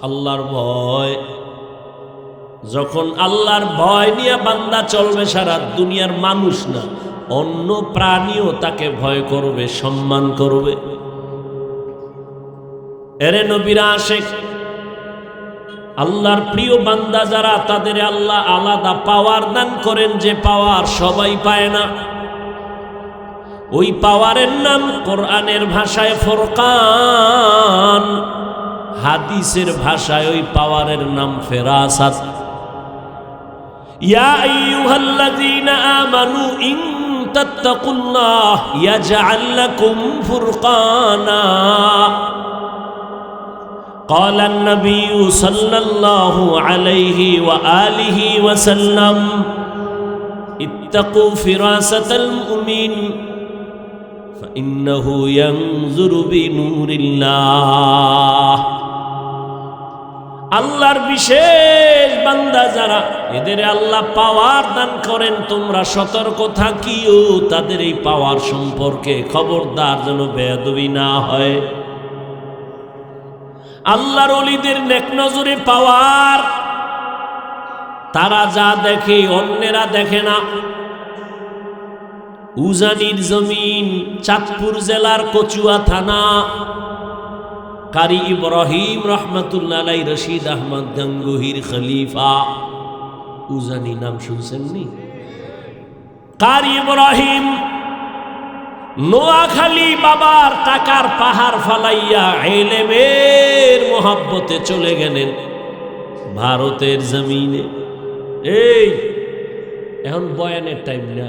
S1: আল্লাহর ভয়, যখন আল্লাহর ভয় নিয়ে বান্দা চলবে, সারা দুনিয়ার মানুষ না, অন্য প্রাণীও তাকে ভয় করবে, সম্মান করবে। এরে নবীরা আশিক, আল্লাহর প্রিয় বান্দা যারা, তাদের আল্লাহ আলাদা পাওয়ার দান করেন, যে পাওয়ার সবাই পায় না। ওই পাওয়ারের নাম কোরআনের ভাষায় ফুরকান, হাদিসের ভাষায় ওই পাওয়ারের নাম ফেরাসাত। ইয়া আইয়ুহাল্লাযীনা আমানু ইন তাত্তাকুল্লাহ ইয়াজআল লাকুম ফুরকানা। قال النبي صلى الله عليه وآله وسلم اتقوا فراسة المؤمن فإنه ينظر بنور الله। আল্লাহর বিশেষ বান্দা যারা, এদের আল্লাহ পাওয়ার দান করেন, তোমরা সতর্ক থাকিও তাদের এই পাওয়ার সম্পর্কে, খবরদার যেন বেয়াদবি না হয়। আল্লাহর ওলিদের নেক নজরে পাওয়ার, তারা যা দেখে অন্যেরা দেখে না। উজানির জমিন, চাঁদপুর জেলার কচুয়া থানা, কারি ইব্রাহিম রহমাতুল্লাহ আলাইহি, রশিদ আহমদ গাঙ্গুহির খলিফা। উজানি নাম শুনছেননি? কারি ইব্রাহিম নোয়াখালী বাবার টাকার পাহাড় ফালাইয়া ইলমের মোহাব্বতে চলে গেলেন ভারতের জমিনে। এই এখন বয়ানের টাইম না,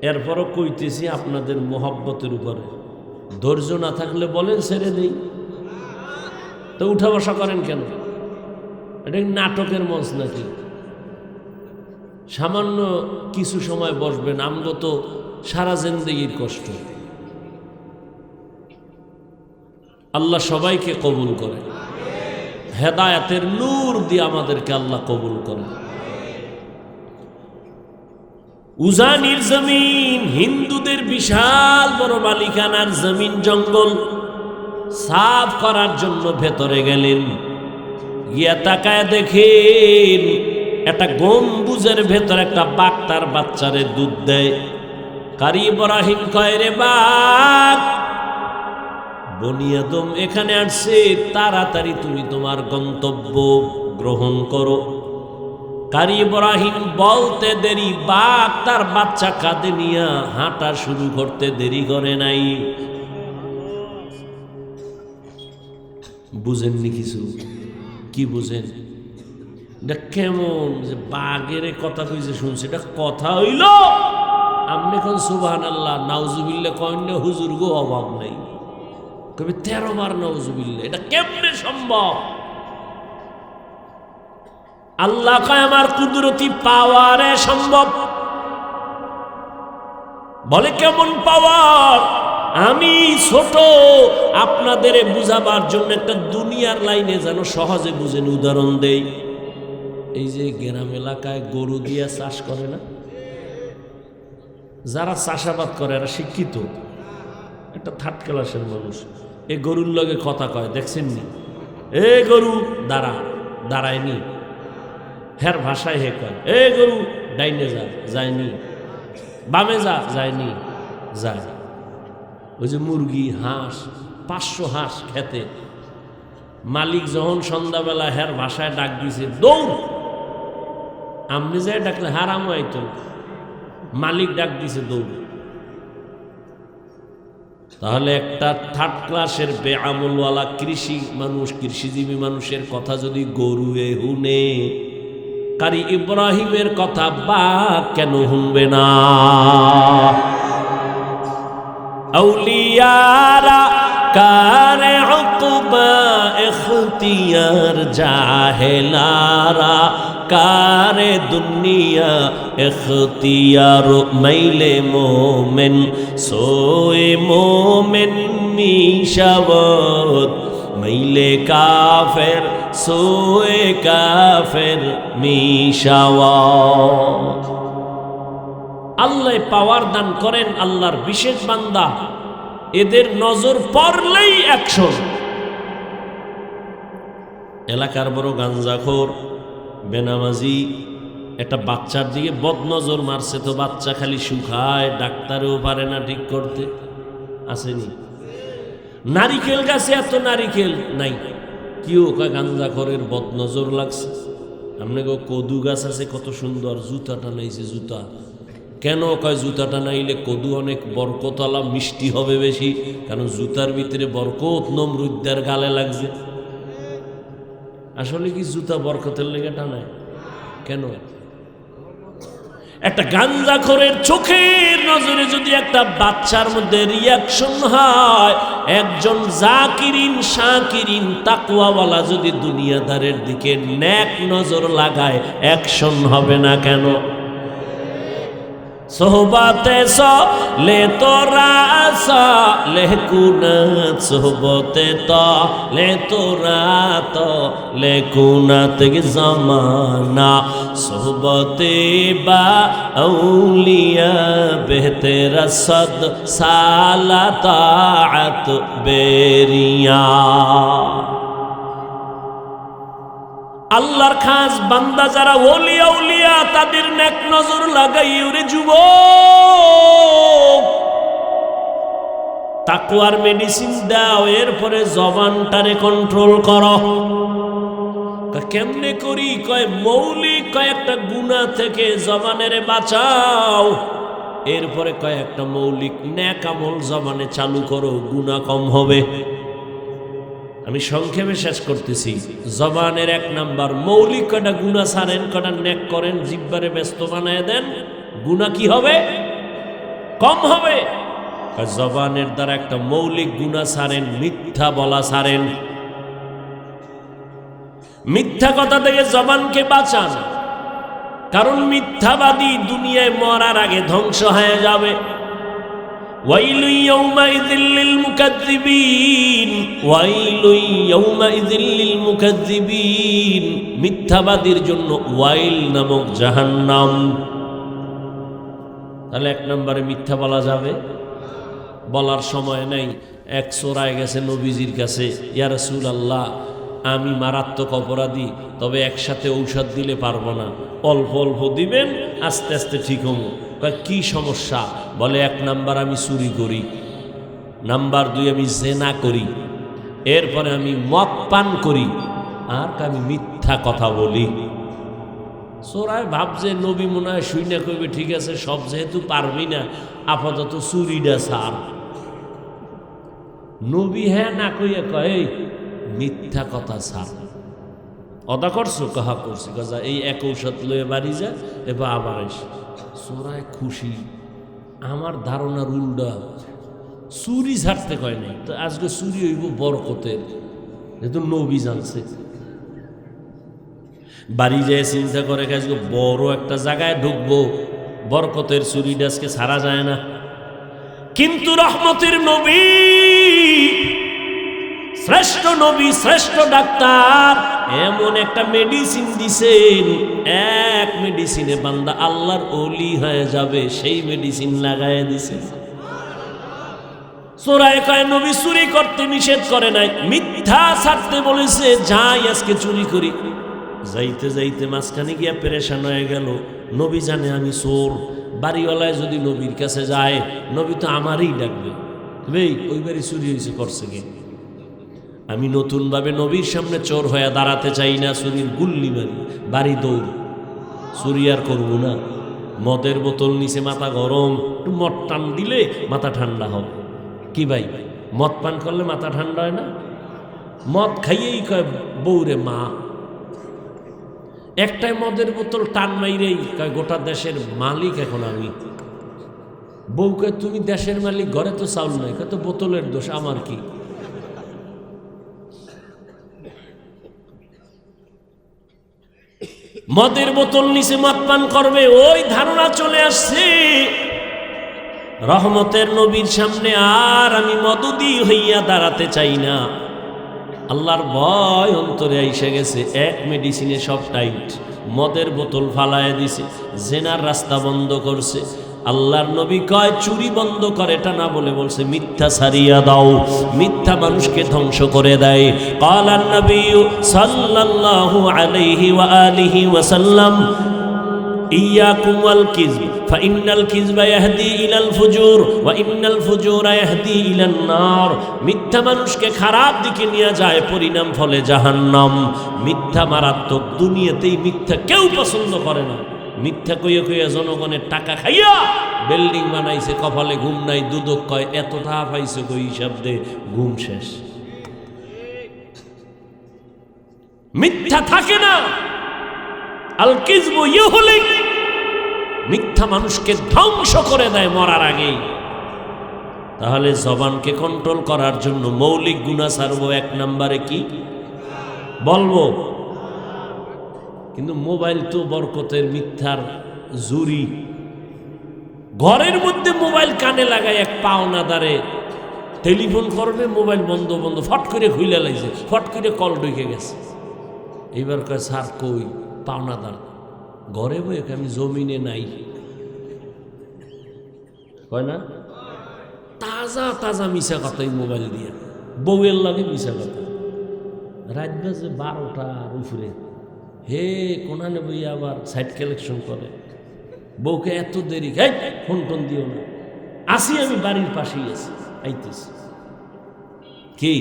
S1: এরপরও কইতেছি আপনাদের মোহাব্বতের উপরে। ধৈর্য না থাকলে বলেন ছেড়ে দেই, তো উঠা বসা করেন কেন? এটা নাটকের মঞ্চ নাকি? সামান্য কিছু সময় বসবেন, আমগো তো সারা জিন্দেগির কষ্ট। আল্লাহ সবাইকে কবুল করে, হেদায়েতের নূর দিয়ে আমাদেরকে আল্লাহ কবুল করে। উজানির জমিন হিন্দুদের বিশাল বড় মালিকানার জমিন, জঙ্গল সাফ করার জন্য ভেতরে গেলেন। গিয়া তাকায় দেখেন একটা গম্বুজের ভেতর একটা বাঘ তার বাচ্চারে দুধ দেয়। কারি ইব্রাহিম কয়, রে বাঘ, বনি আদম এখানে আসছে, তাড়াতাড়ি তুমি তোমার গন্তব্য গ্রহণ করো। কারি ইব্রাহিম বলতে দেরি, বাঘ তার বাচ্চা কাঁধে নিয়া হাঁটা শুরু করতে দেরি করে নাই। বুঝেননি কিছু? কি বুঝেন? এটা কেমন যে বাঘের কথা কইছে শুনছে, এটা কথা হইল? আপনি এখন সুবহানাল্লাহ নাউজুবিল্লাহ কইন, হুজুর গো অভাব নাই, কবি 13 বার নাউজুবিল্লাহ। এটা কেমনে সম্ভব? আল্লাহ কয় আমার কুদরতি পাওয়ারে সম্ভব। বলে কেমন পাওয়ার? আমি ছোট, আপনাদের বুঝাবার জন্য একটা দুনিয়ার লাইনে যেন সহজে বুঝেন উদাহরণ দেই। এই যে গ্রাম এলাকায় গরু দিয়ে চাষ করে না, যারা চাষাবাদ করে এরা শিক্ষিত, একটা থার্ড ক্লাসের মানুষ। এই গরুর লগে কথা কয়, দেখছেন নি? এ গরু দাঁড়া, দাঁড়ায়নি, হের ভাষায় হে কয়, এ গরু ডাইনে যা, যায়নি, বামে যা, যায়নি, যায়। ওই যে মুরগি, হাঁস, 500 হাঁস খেতে, মালিক যখন সন্ধ্যাবেলা হের ভাষায় ডাক দিছে, দৌড়। আপনি যাই ডাকলে হারাম হইতো, মালিক ডাক দিছে দৌড়। তাহলে একটা থার্ড ক্লাসের বেআমলওয়ালা কৃষি মানুষ, কৃষিজীবী মানুষের কথা যদি গরু হুনে, কারি ইব্রাহিমের কথা বাঘ কেন শুনবে না? আউলিয়ারা কারে উকবা ইখতিয়ার জাহেলারা কারে দুনিয়া ইখতিয়ার মাইলে মোমেন সোয়ে মোমেন মিশাওয়াত মাইলে কাফের সোয়ে কাফের মিশাওয়াত। আল্লাহ পাওয়ার দান করেন, আল্লাহর বিশেষ বান্দা, এদের নজর পড়লেই অ্যাকশন। এলাকার বড় গাঞ্জাখোর বেনামাজি একটা বাচ্চার দিকে বদনজর মারছে, তো বাচ্চা খালি শুকায়, ডাক্তারও পারে না ঠিক করতে, আসেনি? নারিকেল গাছে এত নারিকেল নাই, কেউ কয় গাঞ্জাখোরের বদনজর লাগছে। আপনাকে কদু গাছ আছে কত সুন্দর, জুতাটা নাইছে জুতা। কেন কয় জুতাটা নাইলে কদু অনেক বরকতওয়ালা মিষ্টি হবে বেশি, কারণ জুতার ভিতরে বরকত নমরুদ্দার গালে লাগছে। আসলে কি জুতা বরকতের লেগে টানায়? কেন? একটা গাঞ্জাখোরের চোখের নজরে যদি একটা বাচ্চার মধ্যে রিয়াকশন হয়, একজন জাকিরিন শাকিরিন তাকওয়াওয়ালা যদি দুনিয়াদারের দিকে নেক নজর লাগায়, অ্যাকশন হবে না কেন? সোহবতে লে তোরা লেকুনাত, সোহবতে লে তোরা লেকুনাত জামানা, সোহবতে বা আউলিয়া বেহতেরা সদ সালা তাআত বেরিয়া। আল্লাহর খাস বান্দা যারা ওলি আউলিয়া, তাদের নেক নজর লাগাই। ওরে যুবক, তাকওয়ার মেডিসিন দাও, এরপরে জবানটারে কন্ট্রোল করো। কেমনে করি? কয় মৌলিক কয়েকটা গুনাহ থেকে জবানেরে বাঁচাও, এরপরে কয়েকটা মৌলিক নেক আমল জবানে চালু করো, গুনাহ কম হবে। আমি সংক্ষেপে শেষ করতেছি। জবানের 1 নাম্বার মৌলিক কটা গুনাহ ছাড়েন, কটা নেক করেন, জিহ্বারে ব্যস্ত বানায় দেন, গুনাহ কি হবে? কম হবে। জবানের দ্বারা একটা মৌলিক গুনাহ ছাড়েন, মিথ্যা বলা ছাড়েন। মিথ্যা কথা থেকে জবানকে বাঁচান, কারণ মিথ্যাবাদী দুনিয়ায় মরার আগে ধ্বংস হয়ে যাবে। ওয়াইলু ইয়াউমাইযিল লিল মুকাজ্জিবিন, ওয়াইলু ইয়াউমাইযিল লিল মুকাজ্জিবিন, মিথ্যাবাদীর জন্য ওয়াইল নামক জাহান্নাম। তাহলে 1 নম্বরে মিথ্যা বলা যাবে? বলার সময় নেই। এক চোরায় গেছে নবীজির কাছে, ইয়া রাসূলুল্লাহ, আমি মারাত্মক অপরাধী, তবে একসাথে ঔষধ দিলে পারবো না, অল্প অল্প দিবেন, আস্তে আস্তে ঠিক হবো। কি সমস্যা? বলে 1 নাম্বার আমি চুরি করি, নাম্বার 2 আমি জেনা করি, এরপরে আমি মদ পান করি, আর আমি মিথ্যা কথা বলি। চোরায় ভাবছে নবী মনে হয় শুই না, কইবে ঠিক আছে, সব যেহেতু পারবি না, আপাতত চুরিটা ছাড়। নবী হ্যাঁ না কইয়া কয় মিথ্যা কথা ছাড়। অদা করছো? কাহা করছি। কাজা এই এক ঔষধ লয়ে বাড়ি যা, এবার আবার এসে। চোরায় খুশি, আমার ধারণার উল্টা, চুরি ছাড়তে কয় নাই, তো আজকে চুরি হইব বরকতের, যেহেতু নবী জানছে। বাড়ি যেয়ে চিন্তা করে আজকে বড় একটা জায়গায় ঢুকবো, বরকতের চুরিটা আজকে ছাড়া যায় না। কিন্তু রহমতের নবী, শ্রেষ্ঠ নবী, শ্রেষ্ঠ ডাক্তার, এমন একটা মেডিসিন দিছেন, এক মেডিসিনে বান্দা আল্লাহর ওলি হয়ে যাবে, সেই মেডিসিন লাগায় দিছেন। চোরায় কয় নবী চুরি করতে নিষেধ করে নাই, মিথ্যা ছাড়তে বলেছে, যাই আজকে চুরি করি। যাইতে যাইতে মাঝখানে গিয়া পেরেশান হয়ে গেল। নবী জানে আমি চোর, বাড়িওয়ালায় যদি নবীর কাছে যায়, নবী তো আমারই ডাকবে, ভাই ওই বাড়ি চুরি হয়েছে, করছে কে? আমি নতুনভাবে নবীর সামনে চোর হয়ে দাঁড়াতে চাই না, চুরির গুল্লি মারি, বাড়ি দৌড়, চুরি আর করবো না। মদের বোতল নিচে মাথা গরম, একটু মদ টান দিলে মাথা ঠান্ডা হবে। কি ভাই, মদ পান করলে মাথা ঠান্ডা হয় না? মদ খাইয়েই কয় বউরে মা। একটাই মদের বোতল টান মাইরেই কয় গোটা দেশের মালিক এখন আমি। বউকে তুমি দেশের মালিক, ঘরে তো চাউল নাই, কত বোতলের দোষ, আমার কি? মদের বোতল নিচে মদ পান করবে, ওই ধারণা চলে আসছে রহমতের নবীর সামনে আর আমি মদুদি হইয়া দাঁড়াতে চাই না। আল্লাহর ভয় অন্তরে আইসে গেছে, এক মেডিসিনে সব টাইট। মদের বোতল ফালায় দিছে, জেনার রাস্তা বন্ধ করছে। আল্লাহর নবী কয় চুরি বন্ধ করে, এটা না বলে বলছে মিথ্যা ছাড়িয়া দাও। মিথ্যা মানুষকে ধ্বংস করে দেয়। ক্বালান নবী সাল্লাল্লাহু আলাইহি ওয়া আলিহি ওয়াসাল্লাম ইয়াকুম ওয়াল কিযব ফাইন্নাল কিযবা ইয়াহদি ইলাল ফুজুর ওয়া ইন্নাল ফুজুরা ইয়াহদি ইলান নার। মিথ্যা মানুষকে খারাপ দিকে নিয়ে যায়, পরিণাম ফলে জাহান্নাম। মিথ্যা মারাত্মক, দুনিয়াতেই মিথ্যা কেউ পছন্দ করে না। মিথ্যা কইয়া কইয়া জনগণের টাকা খাইয়া বিল্ডিং বানাইছে, কপালে ঘুম নাই। দুদক কয় এত টাকা পাইছে কই, হিসাব দে, ঘুম শেষ। মিথ্যা থাকে না। আল কিযবু ইউহলিক, মিথ্যা মানুষকে ধ্বংস করে দেয় মরার আগেই। তাহলে জবানকে কন্ট্রোল করার জন্য মৌলিক গুনাহ ছাড়বো, এক নম্বরে কি বলবো? কিন্তু মোবাইল তো বরকতের, মিথ্যার জুরি। ঘরের মধ্যে মোবাইল কানে লাগায় এক পাওনাদারে টেলিফোন করবে, মোবাইল বন্ধ বন্ধ, ফট করে খুইলে লাগছে, ফট করে কল ঢুকে গেছে। এইবার কয় স্যার কই? পাওনাদার ঘরে বই, আমি জমিনে নাই। কয় না তাজা তাজা মিশা কথাই মোবাইল দিয়ে, বউয়ের লাগে মিশা কথা। রাত বাজে 12টার উপরে, হে কোনানে বই আবার সাইড কালেকশন করে। বউকে এত দেরি, ফোন টোন দিও না, আসি আমি বাড়ির পাশেই আছি, আইতেছি। কি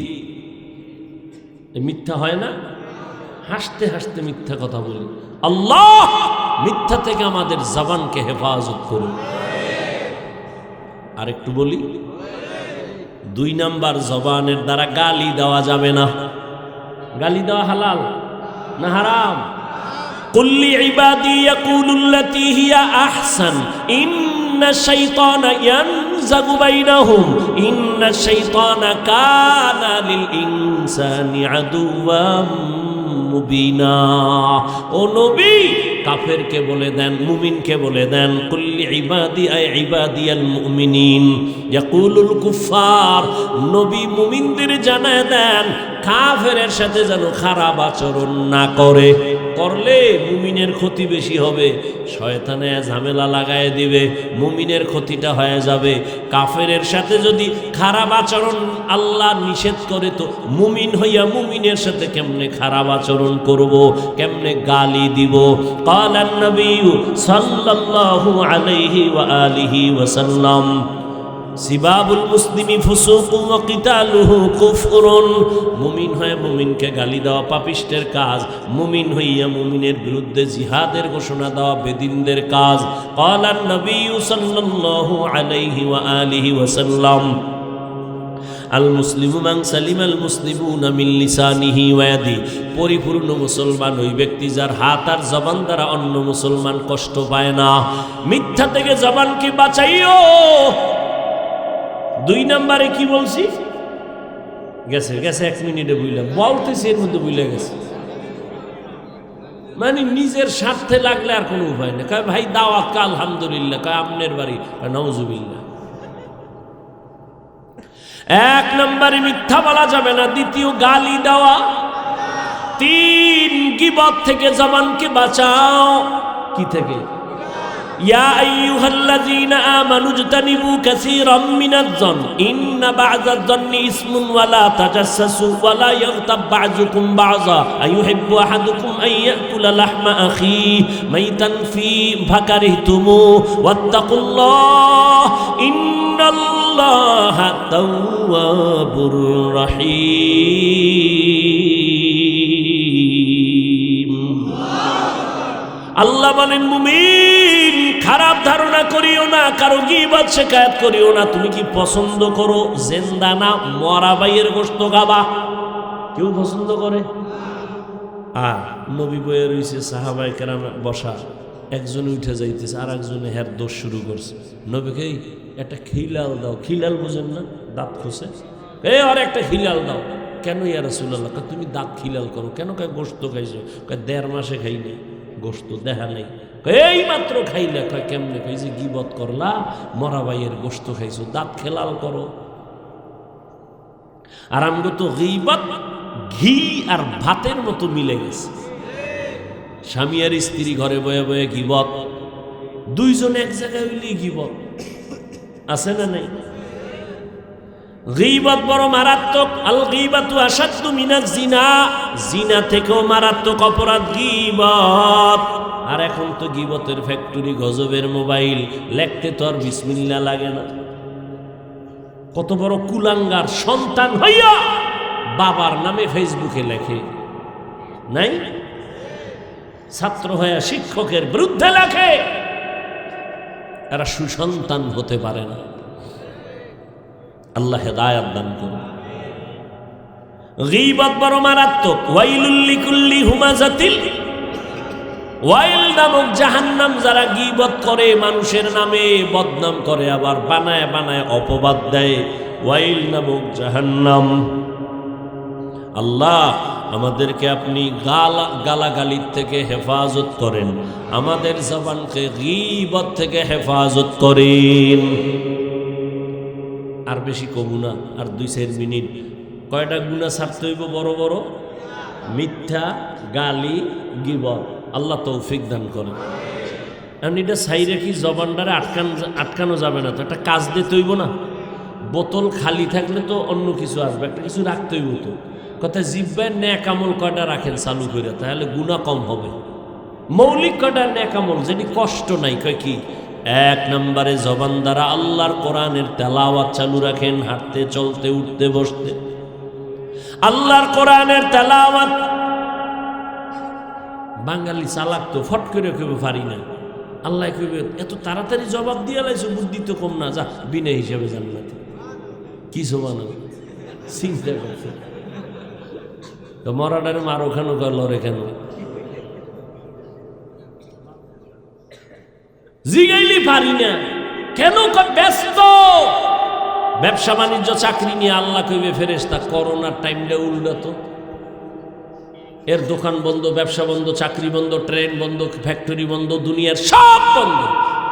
S1: মিথ্যা হয় না? হাসতে হাসতে মিথ্যা কথা বলি। আল্লাহ মিথ্যা থেকে আমাদের জবানকে হেফাজত করুন। আর একটু বলি, 2 নাম্বার, জবানের দ্বারা গালি দেওয়া যাবে না। গালি দেওয়া হালাল না হারাম? কুল্লি ইবাদি ইয়াকুলুল্লাতী হিয়া আহসান ইন্না শাইতানা ইয়ানজাগু বাইনাহুম ইন্না শাইতানা কানা লিল ইনসানি আদুওয়াম মুবিনা। ও নবী, কাফেরকে বলে দেন, মুমিনকে বলে দেন, কুল্লি ইবাদি আই ইবাদিয়াল মুমিনিন ইয়াকুলুল কুফার। নবী মুমিনদের জানায় দেন কাফেরের সাথে যেন খারাপ আচরণ না করে। করলে মুমিনের ক্ষতি বেশি হবে, শয়তানে ঝামেলা লাগায় দিবে, মুমিনের ক্ষতিটা হয়ে যাবে। কাফেরের সাথে যদি খারাপ আচরণ আল্লাহ নিষেধ করে, তো মুমিন হইয়া মুমিনের সাথে কেমনে খারাপ আচরণ করব, কেমনে গালি দিব? ক্বালান নবী সাল্লাল্লাহু আলাইহি ওয়া আলিহি ওয়াসাল্লাম সিবাবুল মুসলিমি ফুসুকুন ওয়া কিতালুহু কুফরুন। মুমিন হয়ে মুমিনকে গালি দেওয়া পাপিষ্টের কাজ, মুমিন হইয়া মুমিনের বিরুদ্ধে জিহাদের ঘোষণা দেওয়া বেদিনদের কাজ। ক্বালান নবী সাল্লাল্লাহু আলাইহি ওয়া আলিহি ওয়াসাল্লাম আল মুসলিমু মান সালিমাল মুসলিমুনা মিন লিসানিহি ওয়া ইয়াদিহি। পরিপূর্ণ মুসলমান ওই ব্যক্তি যার হাত আর জবান দ্বারা অন্য মুসলমান কষ্ট পায় না। মিথ্যা থেকে জবানকে বাঁচাইও। 2 নম্বরে কি বলছি? গেছে 1 মিনিটে বুঝলাম, বলতেছি এর মধ্যে বুঝলে গেছে। মানে নিজের স্বার্থে লাগলে আর কোনো উপায় নেই। কয় ভাই দাওয়াত, আলহামদুলিল্লাহ। কয় আমনের বাড়ি, নাউজুবিল্লাহ। 1 নম্বরে মিথ্যা বলা যাবে না। 2 গালি দেওয়া। 3 গীবত থেকে জবানকে বাঁচাও। কি থেকে? ইয়া আইয়ুহাল্লাযীনা আমানু ইজতানিবু কাসীরাম মিনাজ-যন ইন্না বা'যাজ-যন্নি ইসমুন ওয়া লা তাজাসসাসু ওয়া লা ইয়াগতাব বা'যুকুম বা'যা আইয়ুহিব্বু আহাদুকুম আন ইয়াকুলা লাহমা আখিহি মাইতান ফাকারিহতুমু ওয়াত্তাকুল্লাহ ইন্নাল্লাহা তাওয়াবুর রাহিম। আল্লাহ বলেন, মুমিন খারাপ ধারণা করিও না, কারো গীবত শিকায়াত করিও না। তুমি কি পছন্দ করো জিন্দা না মরা ভাইয়ের গোশত খাবা? কেউ পছন্দ করে? আর নবী বইয়ে রয়েছে, সাহাবায়ে কেরাম বসা, একজন উঠে যাইতেছে, আর একজনে হ্যার দোষ শুরু করছে। নবীকে একটা খিলাল দাও। খিলাল বুঝেন না? দাঁত খসে, আর একটা খিলাল দাও। কেন ইয়া রাসূলুল্লাহ? তুমি দাঁত খিলাল করো কেন? গোশত খাইছো? 1.5 মাসে খাই নাই গোশত, দেখা নেই। এই মাত্র খাইলে। কেমনে? যে গিবত করলা, মরা ভাইয়ের গোশত খাইছো, দাঁত খেলাল করো। আর আমগো তো গীবত ঘি আর ভাতের মতো মিলে গেছে। স্বামী আর স্ত্রী ঘরে বয়ে বয়ে গীবত, দুইজন এক জায়গায় হইলেই গীবত। আছে না নাই? গীবত বড় মারাত্মক। আল গীবাতু আশাদ্দু মিনাজ জিনা, জিনা থেকেও মারাত্মক অপরাধ গীবত। আর এখন তো গীবতের ফ্যাক্টরি, গজবের মোবাইল, লেখতে তো আর বিসমিল্লাহ লাগে না। কত বড় কুলাঙ্গার সন্তান হইয়া বাবার নামে ফেসবুকে লেখে, নাই? ছাত্র হইয়া শিক্ষকের বিরুদ্ধে লেখে। এরা সুসন্তান হতে পারে না। আল্লাহ হেদায়েত দান করুন। গীবত বড় মারাত্মক। ওয়াইলুল লিকুল্লি হুমাযাতিল, ওয়াইল নামক জাহান্নাম। যারা গীবত করে, মানুষের নামে বদনাম করে, আবার বানায় বানায় অপবাদ দেয়, ওয়াইল নামক জাহান্নাম। আল্লাহ আমাদেরকে আপনি গালাগালির থেকে হেফাজত করেন, আমাদের জবানকে গীবত থেকে হেফাজত করেন। আর বেশি কমু না, আর 2-4 মিনিট। কয়টা গুনাহ ছাড়তে হইব? বড় বড় মিথ্যা, গালি, গীবত। আল্লাহ তৌফিক দান করেন। এখন এটা সাইরে কি জবানটারে আটকানো যাবে না তো, একটা কাজ দিতে হইব না? বোতল খালি থাকলে তো অন্য কিছু আসবে, একটা কিছু রাখতে হইব তো। কথা জিব্বায় নেক আমল কয়টা রাখেন চালু করে, তাহলে গুনাহ কম হবে। মৌলিক কয়টা নেক আমল যেটি কষ্ট নাই। কয় কি? 1 নম্বরে জবান দ্বারা আল্লাহর কোরআনের তেলাওয়াত চালু রাখেন, হাঁটতে, চলতে, উঠতে, বসতে। আল্লাহর কোরআনের তেলাওয়াত। বাঙালি চালাক তো, ফট করে কেউ পারি না। আল্লাহ কইবে এত তাড়াতাড়ি জবাব দিয়ে লাইছো, বুদ্ধি তো কম না, যা বিনা হিসাবে জান্নাতে। কি জবান চিন্তা করছে? তো মরাটারে মারো কেন, লড়ে কেন? জিগাইলি পারি না কেন? ব্যস্ত, ব্যবসা বাণিজ্য, চাকরি নিয়ে। আল্লাহ কইবে ফেরেশতা, করোনার টাইমটা উল্টো, এর দোকান বন্ধ, ব্যবসা বন্ধ, চাকরি বন্ধ, ট্রেন বন্ধ, ফ্যাক্টরি বন্ধ, দুনিয়ার সব বন্ধ।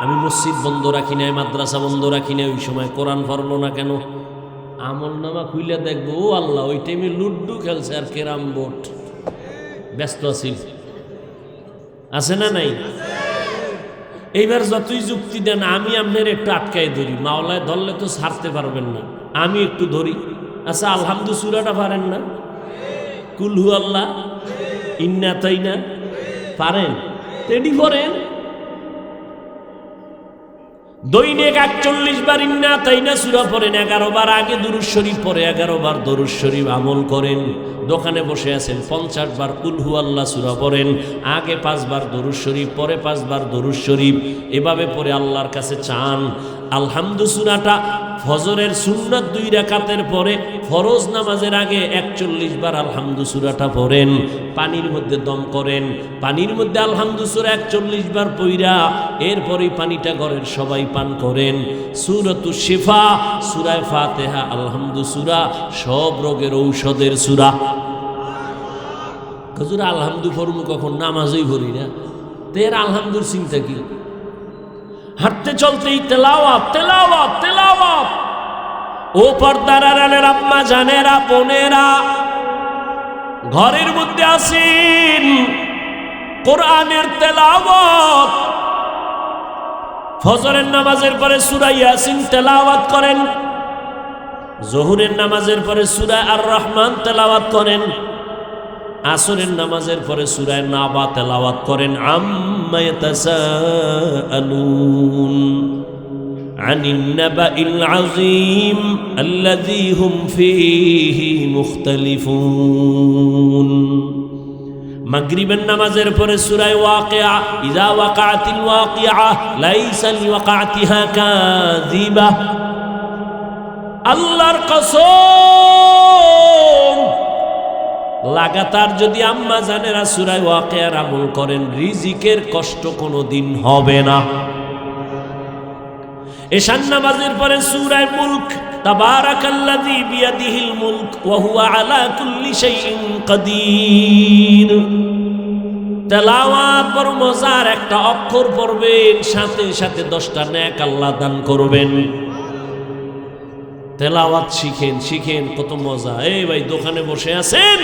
S1: আমি মসজিদ বন্ধ রাখি নাই, মাদ্রাসা বন্ধ রাখি নাই। ওই সময় কোরআন পড়লো না কেন? আমল নামা খুইলে দেখবো, ও আল্লাহ ওই টাইমে লুড্ডু খেলছে আর ক্যারাম বোর্ড। ব্যস্ত আছিস, আছে না নাই? এইবার যতই যুক্তি দেন, আমি আপনার একটু আটকাই ধরি। মাওলায় ধরলে তো ছাড়তে পারবেন না, আমি একটু ধরি। আচ্ছা, আলহামদু সূরাটা পারেন না? কুল হু আল্লাহ, ইন্না তাইনা পারেন? তেডি করেন। দৈনিক 41 বার ইন্না তাইনা সূরা পড়েন, 11 বার আগে দুরূদ শরীফ পড়ে, 11 বার দরুদ শরীফ আমল করেন। দোকানে বসে আছেন, 50 বার কুল হু আল্লাহ সূরা পড়েন, আগে 5 বার দরুদ শরীফ, পরে 5 বার দরুদ শরীফ। এভাবে পড়ে আল্লাহর কাছে চান। আলহামদু সূরাটা ফজরের সুন্নাত 2 রাকাতের পরে, ফরজ নামাজের আগে 41 বার আলহামদু সূরাটা পড়েন। পানির মধ্যে দম করেন, পানির মধ্যে আলহামদু সূরা 41 বার পইরা এরপরেই পানিটা ঘরের সবাই পান করেন। সূরাতুশ শিফা, সূরা ফাতিহা, আলহামদু সূরা সব রোগের ঔষধের সূরা। হুজুর আলহামদু পড়মু কখন? নামাজই পড়ি না, তের আলহামদুর চিন্তা কি? হাঁটতে চলতেই তেলাওয়াত, তেলাওয়াত, তেলাওয়াত। ও পর্দার আড়ালের আম্মা জানেরা, বোনেরা, ঘরের মধ্যে আসেন, কোরআনের তেলাওয়াত। ফজরের নামাজের পরে সূরা ইয়াসিন তেলাওয়াত করেন, জোহরের নামাজের পরে সূরা আর রহমান তেলাওয়াত করেন, আসরের নামাজের পরে সূরা নাবা তেলাওয়াত করেন। আম্মা ইয়াতাসাআলুন আনিন নাবাইল আযীম আল্লাযী হুম ফীহি মুখতালিফুন। মাগরিবের নামাজের পরে সূরা ওয়াকিয়া, ইযা ওয়াকাতিল ওয়াকিয়া লাইসা লিওয়াকাতিহা কাযিবা। আল্লাহর কসম, লাগাতার যদি আম্মা জানেরা সূরা ওয়াকিয়ার আমল করেন, রিজিকের কষ্ট কোনোদিন হবে না। এশান নামাজের পরে সূরা মুলক, তাবারাকাল্লাযী বিয়াদিহিল মুলক ওয়া হুয়া আলা কুল্লি শাইইন কাদির। তেলাওয়াত বড় মজার, একটা অক্ষর পড়বেন সাথে সাথে 10টা নেক আল্লাহ দান করবেন। তেলাওয়াত শিখেন, শিখেন, কত মজা। এই ভাই দোকানে বসে আছেন,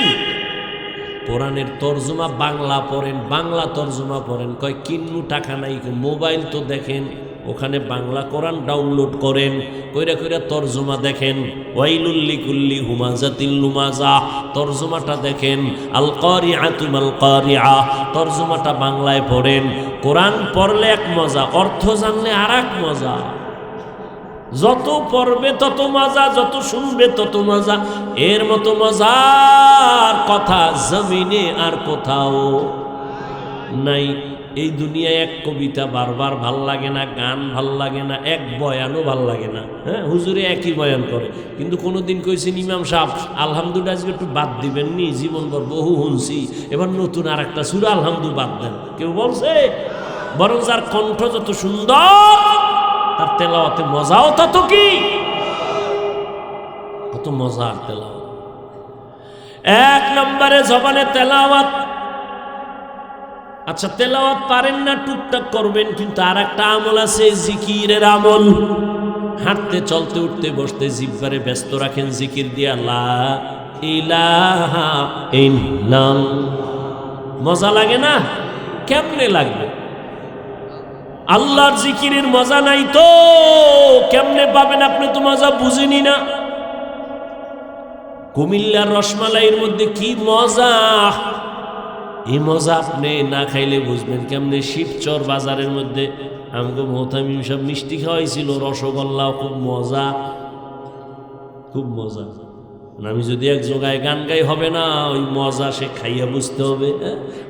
S1: কোরআনের তরজমা বাংলা পড়েন, বাংলা তরজমা পড়েন। কয় কিন্নু টাকা নাই, মোবাইল তো দেখেন, ওখানে বাংলা কোরআন ডাউনলোড করেন, কইরা কইরা তরজমা দেখেন। ওয়াইলুল লিকুল্লি হুমাজাতিল লুমাজা, তরজমাটা দেখেন। আল কারিআতু মাল কারিআ, তরজমাটা বাংলায় পড়েন। কোরআন পড়লে এক মজা, অর্থ জানলে আর এক মজা। যত পড়বে তত মজা, যত শুনবে তত মজা। এর মতো মজার কথা জমিনে আর কোথাও নাই। এই দুনিয়ায় এক কবিতা বারবার ভাল লাগে না, গান ভাল লাগে না, এক বয়ানও ভাল লাগে না। হ্যাঁ, হুজুরে একই বয়ান করে, কিন্তু কোনোদিন কইছেন ইমাম সাহেব আলহামদুলিল্লাহ আজকে একটু বাদ দিবেন নি, জীবনভর বহু শুনছি, এবার নতুন আর একটা সূরা আলহামদুলিল্লাহ বাদ দেন। কেউ বলছে? বরং যার কণ্ঠ যত সুন্দর তার তেলাওয়াতে মজাও তত কি, কত মজার তেলাওয়াত। এক নম্বরে জবানে তেলাওয়াত। আচ্ছা, তেলাওয়াত পারেন না, টুকটাক করবেন, কিন্তু আর একটা আমল আছে, জিকিরের আমল। হাঁটতে চলতে উঠতে বসতে জিহ্বারে ব্যস্ত রাখেন জিকির দিয়া, লা ইলাহা ইল্লাল্লাহ। মজা লাগে না? কেমনে লাগবে? আল্লাহর জিকিরের মজা নাই তো কেমনে পাবেন? আপনি তো মজা বুঝেনি না। কুমিল্লার রসমালাইয়ের মধ্যে কি মজা, এই মজা আপনি না খাইলে বুঝবেন কেমনে। শিবচর বাজারের মধ্যে আমাকে মোহতামিম সব মিষ্টি খাওয়াইছিল, রসগোল্লাও খুব মজা, খুব মজা। আমি যদি এক জায়গায় গান গাই হবে না, ওই মজা সে খাইয়া বুঝতে হবে।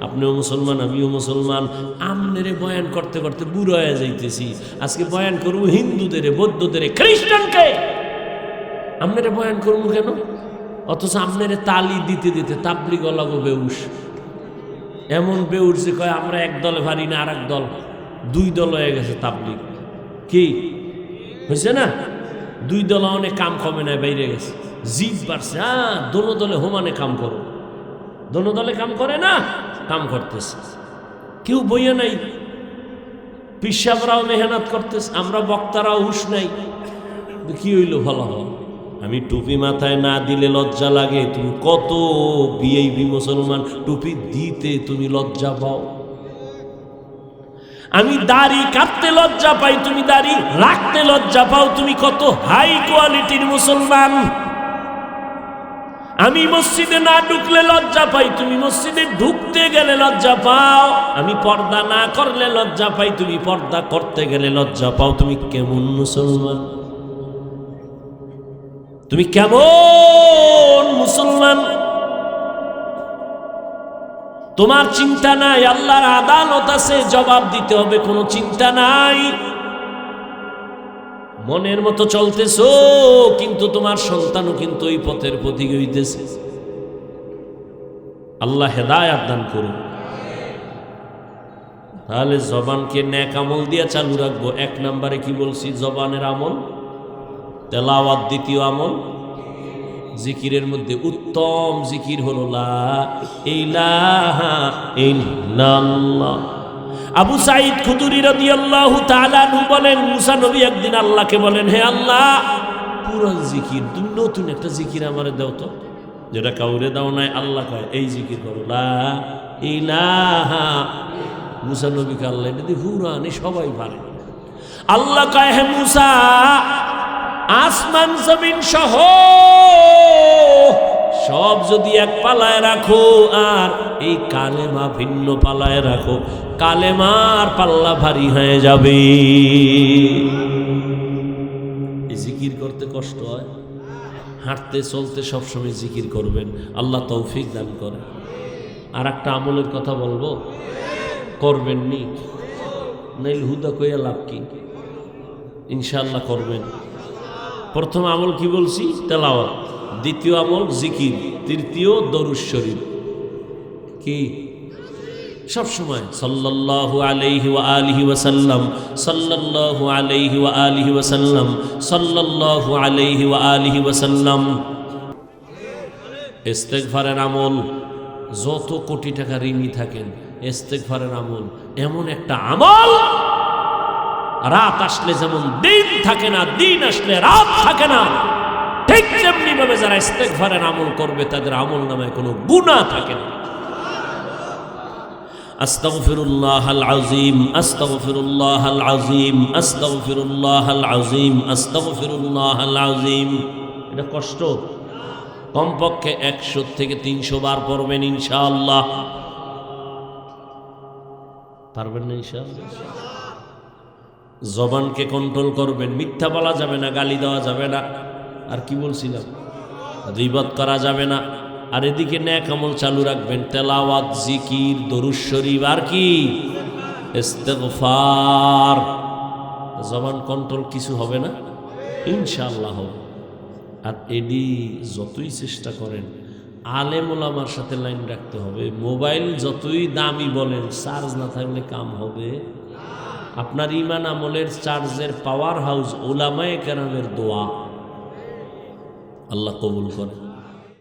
S1: আপনিও মুসলমান, আমিও মুসলমান। আমনেরে বয়ান করতে করতে বুড়ো হয়ে যাইতেছি। আজকে বয়ান করবো হিন্দুদের, বৌদ্ধদের, খ্রিস্টানকে। আমনেরে বয়ান করবো কেন? অথচ আমনেরে তালি দিতে দিতে তাবলিগ লাগো বেউস, এমন বেউস যে কয় আমরা এক দলে পারি না, আর এক দল, 2 দল হয়ে গেছে তাবলিগ। কি হয়েছে না? 2 দল অনেক কাম কমে নাই, বাইরে গেছে, জিদ বাড়ছে। হ্যাঁ, দোনো দলে হোমানে কাম করো, দোনো দলে কাম করে না, কাম করতেছে। কেউ বইয়া নাই, পিসাবরাও মেহনত করতেছে, আমরা বক্তারাও হুশ নাই। কি হইল? ভালো হল। আমি টুপি মাথায় না দিলে লজ্জা লাগে। তুমি কত বিএবি মুসলমান, টুপি দিতে তুমি লজ্জা পাও। আমি দাড়ি কাটতে লজ্জা পাই, তুমি দাড়ি রাখতে লজ্জা পাও। তুমি কত হাই কোয়ালিটির মুসলমান। আমি মসজিদে না ঢুকলে লজ্জা পাই, তুমি মসজিদে ঢুকতে গেলে লজ্জা পাও। আমি পর্দা না করলে লজ্জা পাই, তুমি পর্দা করতে গেলে লজ্জা পাও। তুমি কেমন মুসলমান? তুমি কেমন মুসলমান? তোমার চিন্তা নাই, আল্লাহর আদালত আছে, জবাব দিতে হবে, কোনো চিন্তা নাই। মনের মতো চলতেছো, কিন্তু তোমার সন্তানও কিন্তু ওই পথের পথিক হইতেছে। আল্লাহ হেদায়েত দান করুন। তাহলে জবানকে নেক আমল দিয়া চালু রাখবো। 1 নম্বরে কি বলছি? জবানের আমল, তেলাওয়াত। দ্বিতীয় আমল জিকিরের মধ্যে উত্তম জিকির হলো লা ইলাহা ইল্লাল্লাহ। আবু সাঈদ খুদরি রাদিয়াল্লাহু তাআলা আনহু বলেন, মুসা নবী একদিন আল্লাহকে বলেন, হে আল্লাহ, পুরো জিকির, তুমি নতুন একটা জিকির আমারে দাও তো, যেটা কাউরে দাও নাই। আল্লাহ কয় এই জিকির করো, লা ইলাহা। মুসা নবীকে আল্লাহ এটা দিয়ে হুরানি সবাই পারে। আল্লাহ কয়, হে মুসা, আসমান জমিন সহ সব যদি এক পালায় রাখো আর এই কালেমা ভিন্ন পালায় রাখো, কালেমার পাল্লা ভারী হয়ে যাবে। জিকির করতে কষ্ট হয়, হাঁটতে চলতে সবসময় জিকির করবেন, আল্লাহ তৌফিক দান করে। আর একটা আমলের কথা বলবো, করবেন নি নাইল হুদা কইয়া লাভ কি? ইনশাআল্লাহ করবেন। প্রথম আমল কি বলছি? তেলাওয়াত। দ্বিতীয় আমল জিকির, তৃতীয় দরুদ শরীফ। কি সব সময় সাল্লাল্লাহু আলাইহি ওয়া আলিহি ওয়াসাল্লাম, সাল্লাল্লাহু আলাইহি ওয়া আলিহি ওয়াসাল্লাম, সাল্লাল্লাহু আলাইহি ওয়া আলিহি ওয়াসাল্লাম। ইস্তেগফারের আমল, যত কোটি টাকা ঋণী থাকেন, ইস্তেগফারের আমল এমন একটা আমল, রাত আসলে যেমন দিন থাকে না, দিন আসলে রাত থাকে না, ঠিক তেমনি ভাবে যারা ইস্তেগফারের আমল করবে তাদের আমল নামায় কোনো গুনাহ থাকে না। আস্তাগফিরুল্লাহাল আযীম, আস্তাগফিরুল্লাহাল আযীম, আস্তাগফিরুল্লাহাল আযীম, আস্তাগফিরুল্লাহাল আযীম। এটা কষ্ট, কমপক্ষে 100 থেকে 300 বার পড়বেন ইনশাআল্লাহ। পারবেন না ইনশাআল্লাহ? জবানকে কন্ট্রোল করবেন, মিথ্যা বলা যাবে না, গালি দেওয়া যাবে না, আর কি বলছিলাম, গীবত করা যাবে না। আর এদিকে নেক আমল চালু রাখবেন, তেলাওয়াত, জিকির, দরুদ শরীফ, আর কি ইস্তেগফার। জবান কন্ট্রোল কিছু হবে না ইনশাআল্লাহ হবে। আর এডি যতই চেষ্টা করেন আলেম ওলামার সাথে লাইন রাখতে হবে। মোবাইল যতই দামি বলেন, চার্জ না থাকলে কাম হবে। আপনার ঈমান আমলের চার্জের পাওয়ার হাউস ওলামায়ে কেরামের দোয়া, আল্লাহ কবুল করে।